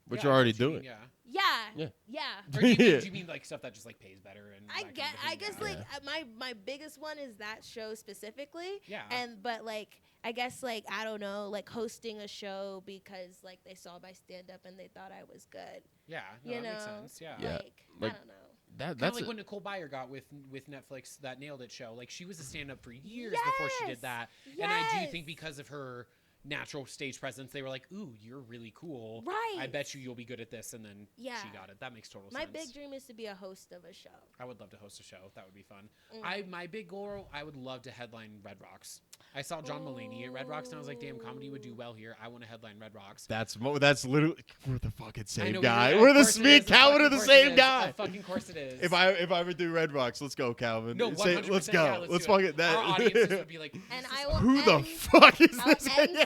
But Yeah, you're I know already what you doing. mean, Yeah. Yeah. Yeah. Or do you mean like stuff that just like pays better and I that get. kind of I thing? guess Yeah. like my biggest one is that show specifically. Yeah. But like I guess like I don't know, like hosting a show because like they saw my stand up and they thought I was good. Yeah. No, You that makes know? sense. Yeah. Yeah. Like I Like- don't know. That's Kind of like what Nicole Byer got with Netflix, that Nailed It show. Like she was a stand-up for years before she Yes! did that, and I do Yes! think because of her natural stage presence. They were like, "Ooh, you're really cool. Right. I bet you'll be good at this." And then Yeah. she got it. That makes total My sense. big dream is to be a host of a show. I would love to host a show. That would be fun. Mm. My big goal, I would love to headline Red Rocks. I saw John Mulaney at Red Rocks, and I was like, damn, comedy would do well here. I want to headline Red Rocks. That's literally we're the fucking I same know, guy. of We're the course it me and is. Calvin are Of the course same it is. guy. Of fucking course it is. If I ever do Red Rocks, let's go, Calvin. No, 100%. Let's yeah, go. Let's do it. fucking that. Our audiences would be like, And "This is I will Who the end- fuck is I'll this? MC Yeah,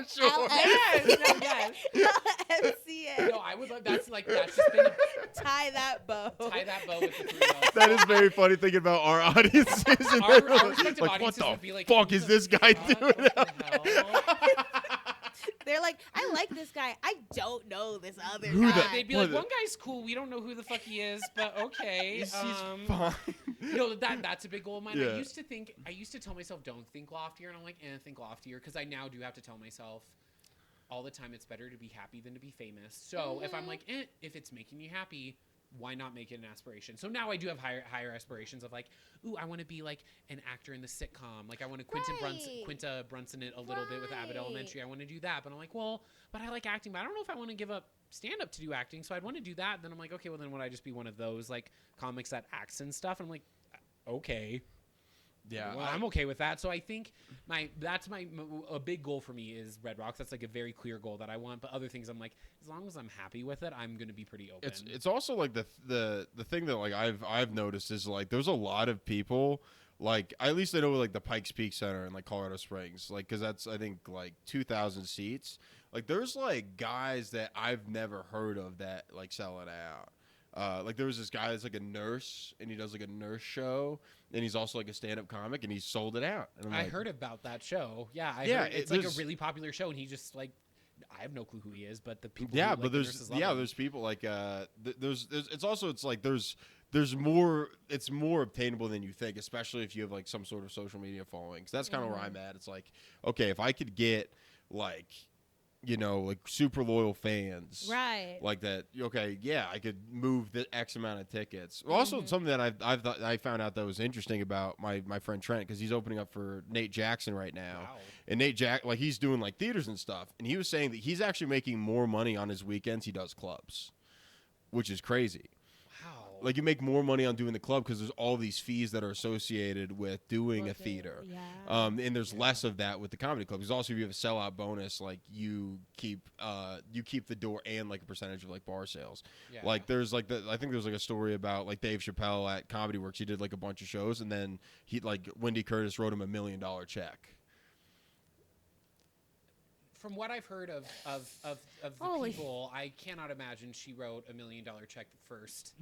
it. for sure. I'll Yes, MC no, yes. I'll MC it. No, I would love. That's just been Tie that bow. tie that bow with the 3 bells. That is very funny thinking about our audiences. And Our they're respective like, what audiences the would be like, fuck "Who is the this guy fuck? doing? What the hell?" They're like, I like this guy. I don't know this other Who the- guy. They'd be What like, the- one guy's cool. We don't know who the fuck he is, but okay. He's fine. No, that's a big goal of mine. Yeah. I used to tell myself, don't think loftier, and I'm like, think loftier, because I now do have to tell myself all the time it's better to be happy than to be famous. So if I'm like, if it's making you happy, why not make it an aspiration? So now I do have higher aspirations of like, ooh, I want to be like an actor in the sitcom. Like I want to Right. Quinta Brunson it a little bit with Abbott Right. Elementary. I want to do that, but I'm like, well, but I like acting, but I don't know if I want to give up stand up to do acting. So I'd want to do that. Then I'm like, okay, well then would I just be one of those like comics that acts and stuff? And I'm like, okay. Yeah, Well, I'm okay with that. So I think a big goal for me is Red Rocks. That's like a very clear goal that I want. But other things, I'm like, as long as I'm happy with it, I'm gonna be pretty open. It's also like the thing that like I've noticed is like there's a lot of people like at least I know like the Pikes Peak Center in like Colorado Springs, like because that's I think like 2,000 seats. Like there's like guys that I've never heard of that like sell it out. Like there was this guy that's like a nurse and he does like a nurse show and he's also like a stand-up comic and he sold it out. And I'm I like, heard about that show. Yeah, I Yeah, heard it's like a there's- really popular show, and he just like, I have no clue who he is, but the people. yeah, who, but like, the there's nurses love him. there's people like there's it's also it's like there's more it's more obtainable than you think, especially if you have like some sort of social media following. 'Cause that's kind of where I'm at. It's like, okay, if I could get like like super loyal fans, Right. like that. Okay, yeah, I could move the X amount of tickets. Also, something that I found out that was interesting about my friend Trent because he's opening up for Nate Jackson right now, Wow. and Nate like he's doing like theaters and stuff, and he was saying that he's actually making more money on his weekends he does clubs, which is crazy. Wow. Like you make more money on doing the club because there's all these fees that are associated with doing a Booking, theater. yeah. And there's less of that with the comedy club. Because also if you have a sellout bonus, like you keep the door and like a percentage of like bar sales. Yeah. Like there's like I think there's like a story about like Dave Chappelle at Comedy Works. He did like a bunch of shows and then he like Wendy Curtis wrote him $1 million check. From what I've heard of the Holy- people, I cannot imagine she wrote $1 million check first.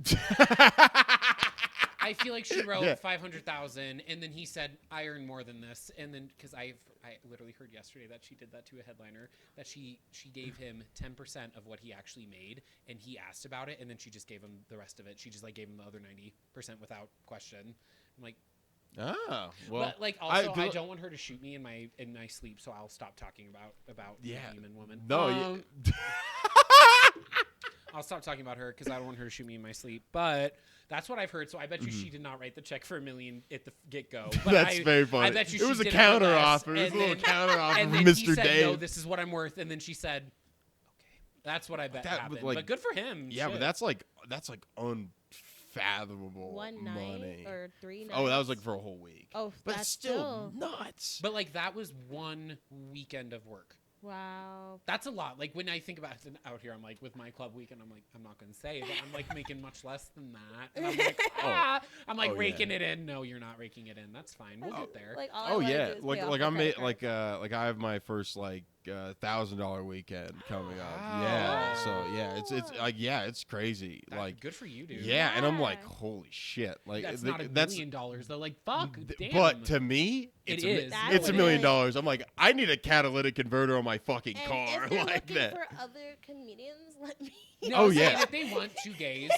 I feel like she wrote Yeah. 500,000, and then he said, "I earn more than this." And then because I literally heard yesterday that she did that to a headliner, that she gave him 10% of what he actually made, and he asked about it, and then she just gave him the rest of it. She just like gave him the other 90% without question. I'm like, Oh, well. but like also, I I- don't want her to shoot me in my sleep, so I'll stop talking about Yeah. the demon woman. No, I'll stop talking about her because I don't want her to shoot me in my sleep. But that's what I've heard. So I bet you she did not write the check for $1 million at the get-go. But That's very funny. I bet you it she was a did for counter less, offer. It was a and little then- counter offer And from then he Mr. said, Dave. "No, this is what I'm worth." And then she said, "Okay." That's what I bet That happened. was like- but good for him. Yeah, but Shit. that's like unfathomable One night money. or 3 nights. Oh, that was like for a whole week. Oh, but that's it's still nuts. But like that was one weekend of work. wow. That's a lot. Like when I think about it out here, I'm like with my club weekend, I'm like, I'm not gonna say, but I'm like making much less than that. And I'm like, I'm like Oh, yeah. raking it in. No, you're not raking it in. That's fine. We'll get there. Like all I Oh wanna yeah, do is like pay off like my I'm credit card. like I have my first like $1,000 weekend coming up. Wow. Yeah, so yeah, it's like yeah, it's crazy. Like good for you, dude. yeah, and I'm like, Yeah. holy shit! Like That's not $1 million though. Like fuck, damn. But to me, It it's is. That's it's what $1 it million. is. I'm like, I need a catalytic converter on my fucking And car if they're like looking that. for other comedians, let me. no, Oh, I'm saying yeah. if they want two gays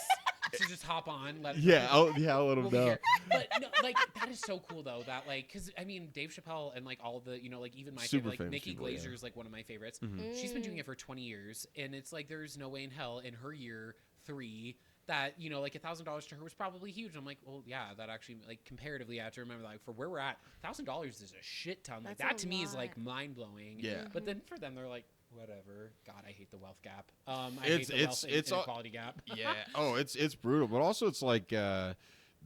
to just hop on, let I'll let them we'll be know. here. But no, like that is so cool though. That like, because I mean, Dave Chappelle and like all the like even my Super favorite, like famous Nikki people, yeah. Glazer's like one of my favorites. Mhm. She's been doing it for 20 years, and it's like there's no way in hell in her year 3 that, you know, like $1,000 to her was probably huge. I'm like, well, yeah, that actually, like, comparatively, I have to remember, like, for where we're at, $1,000 is a shit ton. Like, That's that a to me is, like, lot. mind-blowing. Yeah. But then for them, they're like, whatever. God, I hate the wealth gap. I hate the wealth inequality gap. Yeah. Oh, it's brutal. But also it's like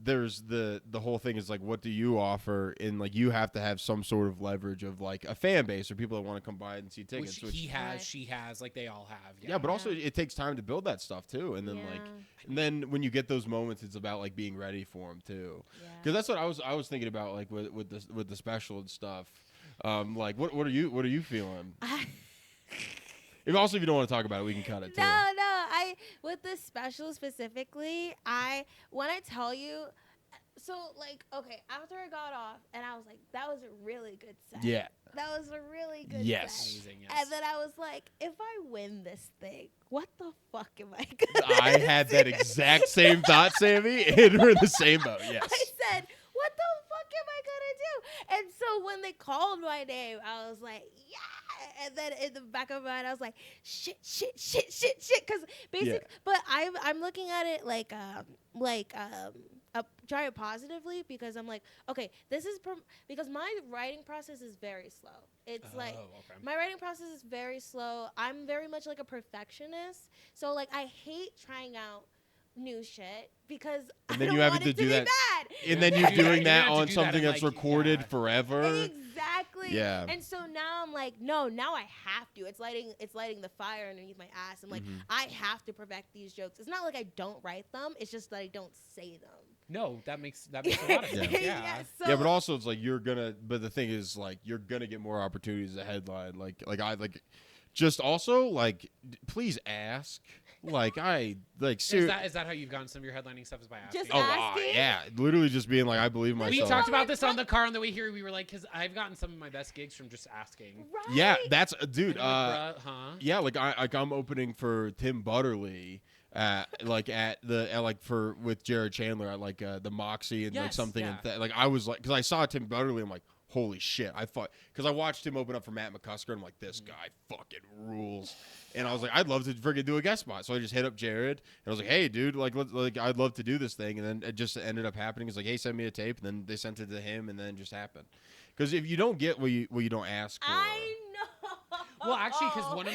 there's the whole thing is like, what do you offer? And like, you have to have some sort of leverage of like a fan base or people that want to come by and see tickets. Which he has, she has, like they all have. Yeah, but also it takes time to build that stuff too. And then and then when you get those moments, it's about like being ready for them too. Because that's what I was thinking about, like with the special and stuff. Like what are you feeling? If you don't want to talk about it, we can cut it too. No, with the special specifically, when I tell you, so like, okay, after I got off and I was like, that was a really good set. Yeah. That was a really good Yes. set. Amazing, yes. And then I was like, if I win this thing, what the fuck am I gonna I had that exact same thought, Sammy, and we're in the same boat. Yes. I said, what the fuck am I gonna do? And so when they called my name, I was like, yeah. And then in the back of my mind, I was like, shit. Because basically, but I'm looking at it like try it positively, because I'm like, okay, this is because my writing process is very slow. It's my writing process is very slow. I'm very much like a perfectionist. So like, I hate trying out new shit because and then I don't you having want to it do be that, bad. and then you're doing that on do something that that's like, recorded forever. Exactly. Yeah. And so now I'm like, no, now I have to. It's lighting the fire underneath my ass. I'm like, I have to perfect these jokes. It's not like I don't write them. It's just that I don't say them. No, that makes a lot of sense. Yeah. Yeah, but also it's like but the thing is like you're gonna get more opportunities as a headline. Just also like please ask. Like I like seriously. Is that how you've gotten some of your headlining stuff, is by asking? Just Oh, yeah, literally just being like, I believe myself. We talked about this on the car on the way here. We were like, because I've gotten some of my best gigs from just asking. Right. Yeah, that's dude. And I'm like, bruh, huh? Yeah, like I'm opening for Tim Butterly. With Jared Chandler at like the Moxie and like something and like I was like, because I saw Tim Butterly, I'm like, holy shit. I thought, because I watched him open up for Matt McCusker, and I'm like, this guy fucking rules. And I was like, I'd love to freaking do a guest spot. So I just hit up Jared, and I was like, hey, dude, I'd love to do this thing. And then it just ended up happening. It's like, hey, send me a tape. And then they sent it to him, and then it just happened. Because if you don't get what you don't ask for. I know. Well, actually, because one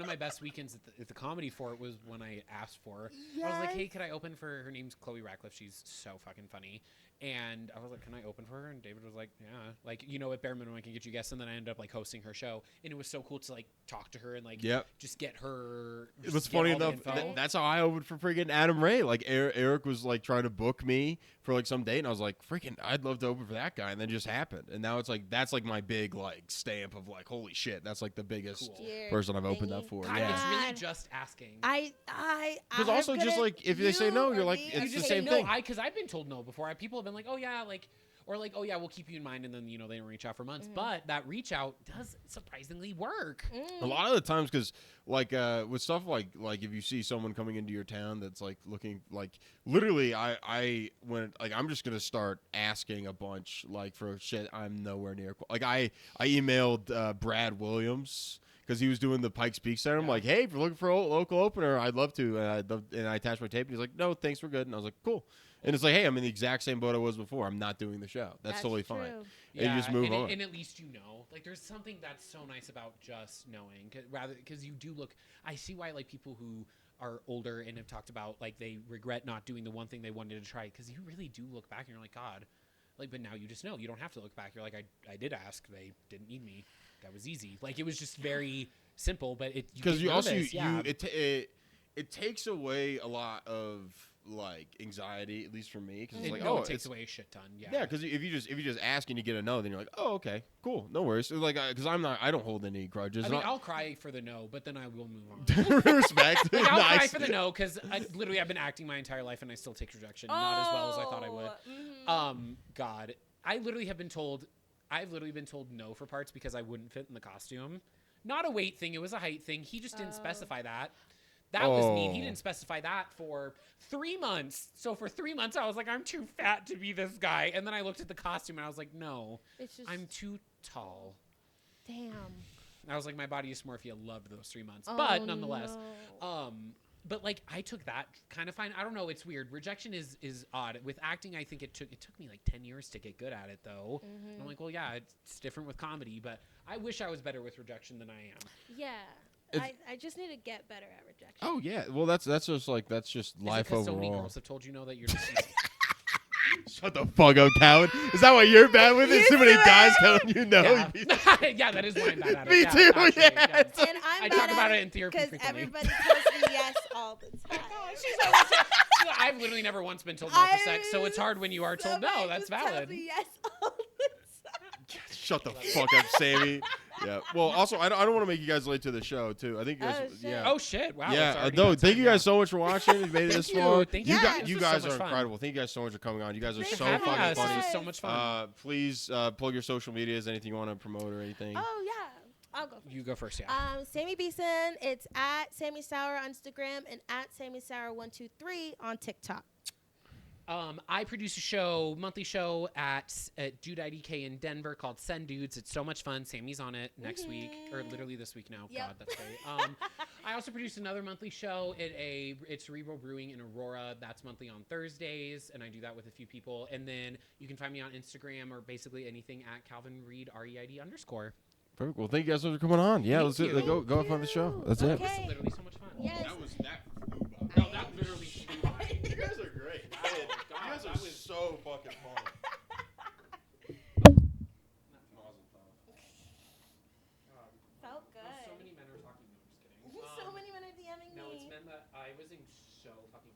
of my best weekends at the Comedy Fort was when I asked for her. I was like, hey, could I open for her? Name's Chloe Ratcliffe. She's so fucking funny. And I was like, can I open for her? And David was like, yeah. Like, you know, at bare minimum, I can get you guests. And then I ended up, like, hosting her show. And it was so cool to, like, talk to her and, like, just get her. It was funny enough. That's how I opened for freaking Adam Ray. Like, Eric was, like, trying to book me for, like, some date. And I was like, freaking, I'd love to open for that guy. And then it just happened. And now it's, like, that's, like, my big, like, stamp of, like, holy shit. That's, like, the biggest person I've opened up for. God, yeah. it's really just asking. Because also, just, like, if they say no, you're like, it's the same thing. Because I've been told no before. People have been like, oh, yeah, like, or like, oh yeah, we'll keep you in mind, and then you know they don't reach out for months. But that reach out does surprisingly work. A lot of the times, because like with stuff like if you see someone coming into your town that's like looking like literally, I went like I'm just gonna start asking a bunch like for shit I'm nowhere near. Like I emailed Brad Williams. Because he was doing the Pikes Peak Center. I'm like, hey, if you're looking for a local opener, I'd love to. And I attached my tape, and he's like, no, thanks, we're good. And I was like, cool. And it's like, hey, I'm in the exact same boat I was before. I'm not doing the show. That's totally fine. Yeah, and you just move on. And at least you know. Like, there's something that's so nice about just knowing. Because you do look. I see why, like, people who are older and have talked about, like, they regret not doing the one thing they wanted to try. Because you really do look back and you're like, God. Like, but now you just know. You don't have to look back. You're like, I did ask. They didn't need me. That was easy. Like, it was just very simple, but it because it takes away a lot of like anxiety, at least for me. Because it's like, it takes away a shit ton. Yeah, because if you just ask and you get a no, then you're like, oh, okay, cool, no worries. So like, because I don't hold any grudges. I mean, I'll cry for the no, but then I will move on. Respect. Like, I'll cry for the no because I've been acting my entire life and I still take rejection, not as well as I thought I would. God, I've literally been told no for parts because I wouldn't fit in the costume. Not a weight thing, it was a height thing. He just didn't specify that. That was mean. He didn't specify that for 3 months. So for 3 months, I was like, I'm too fat to be this guy. And then I looked at the costume and I was like, no, I'm too tall. Damn. I was like, my body dysmorphia loved those 3 months. But nonetheless, but But like I took that kind of fine. I don't know. It's weird. Rejection is odd. With acting, I think it took me like 10 years to get good at it though. And I'm like, well, yeah, it's different with comedy, but I wish I was better with rejection than I am. Yeah. I just need to get better at rejection. Oh yeah, well that's just Is life it 'cause so many overall. girls have told you no that you're just Shut the fuck up, Calvin. Is that why you're bad with it? Too many guys telling you no. yeah. Yeah, that is why I'm bad at it. Me Yeah, too, actually, yes. yeah. And I'm I bad talk about at it in therapy because frequently. everybody tells me yes all the time. I've literally never once been told no for sex, so it's hard when you are told no. Somebody That's just tells valid. me yes all the time. Shut the fuck up, Sammy. Yeah. Well, also, I don't want to make you guys late to the show, too. I think you guys, Oh, shit. yeah. Oh shit! Wow. it's Yeah, already no, that thank time you now. guys so much for watching. You made it this Thank you. far. Thank You you. guys, This you was so guys much are fun. incredible. Thank you guys so much for coming on. You guys are Thanks so for having fucking us. funny. This was so much fun. Please plug your social medias, anything you want to promote or anything. Oh, yeah. I'll go first. You go first, yeah. Sammy Beeson, it's at Sammy Sour on Instagram and at Sammy Sour 123 on TikTok. I produce a show, monthly show at Dude IDK in Denver called Send Dudes. It's so much fun. Sammy's on it next week, or literally this week now. Yep. God, that's great. I also produce another monthly show at it's Cerebral Brewing in Aurora. That's monthly on Thursdays, and I do that with a few people. And then you can find me on Instagram or basically anything at Calvin Reed REID _. Perfect. Well, thank you guys so much for coming on. Yeah, Thank let's do, you. go have fun with the show. That's it. Okay. It's literally so much fun. Yes. No, that literally flew by. You guys are great. Wow, God, you guys that are was- so fucking funny. Felt good. So many men are talking. No, I'm just kidding. So many men are DMing me. No, it's men that I was in so fucking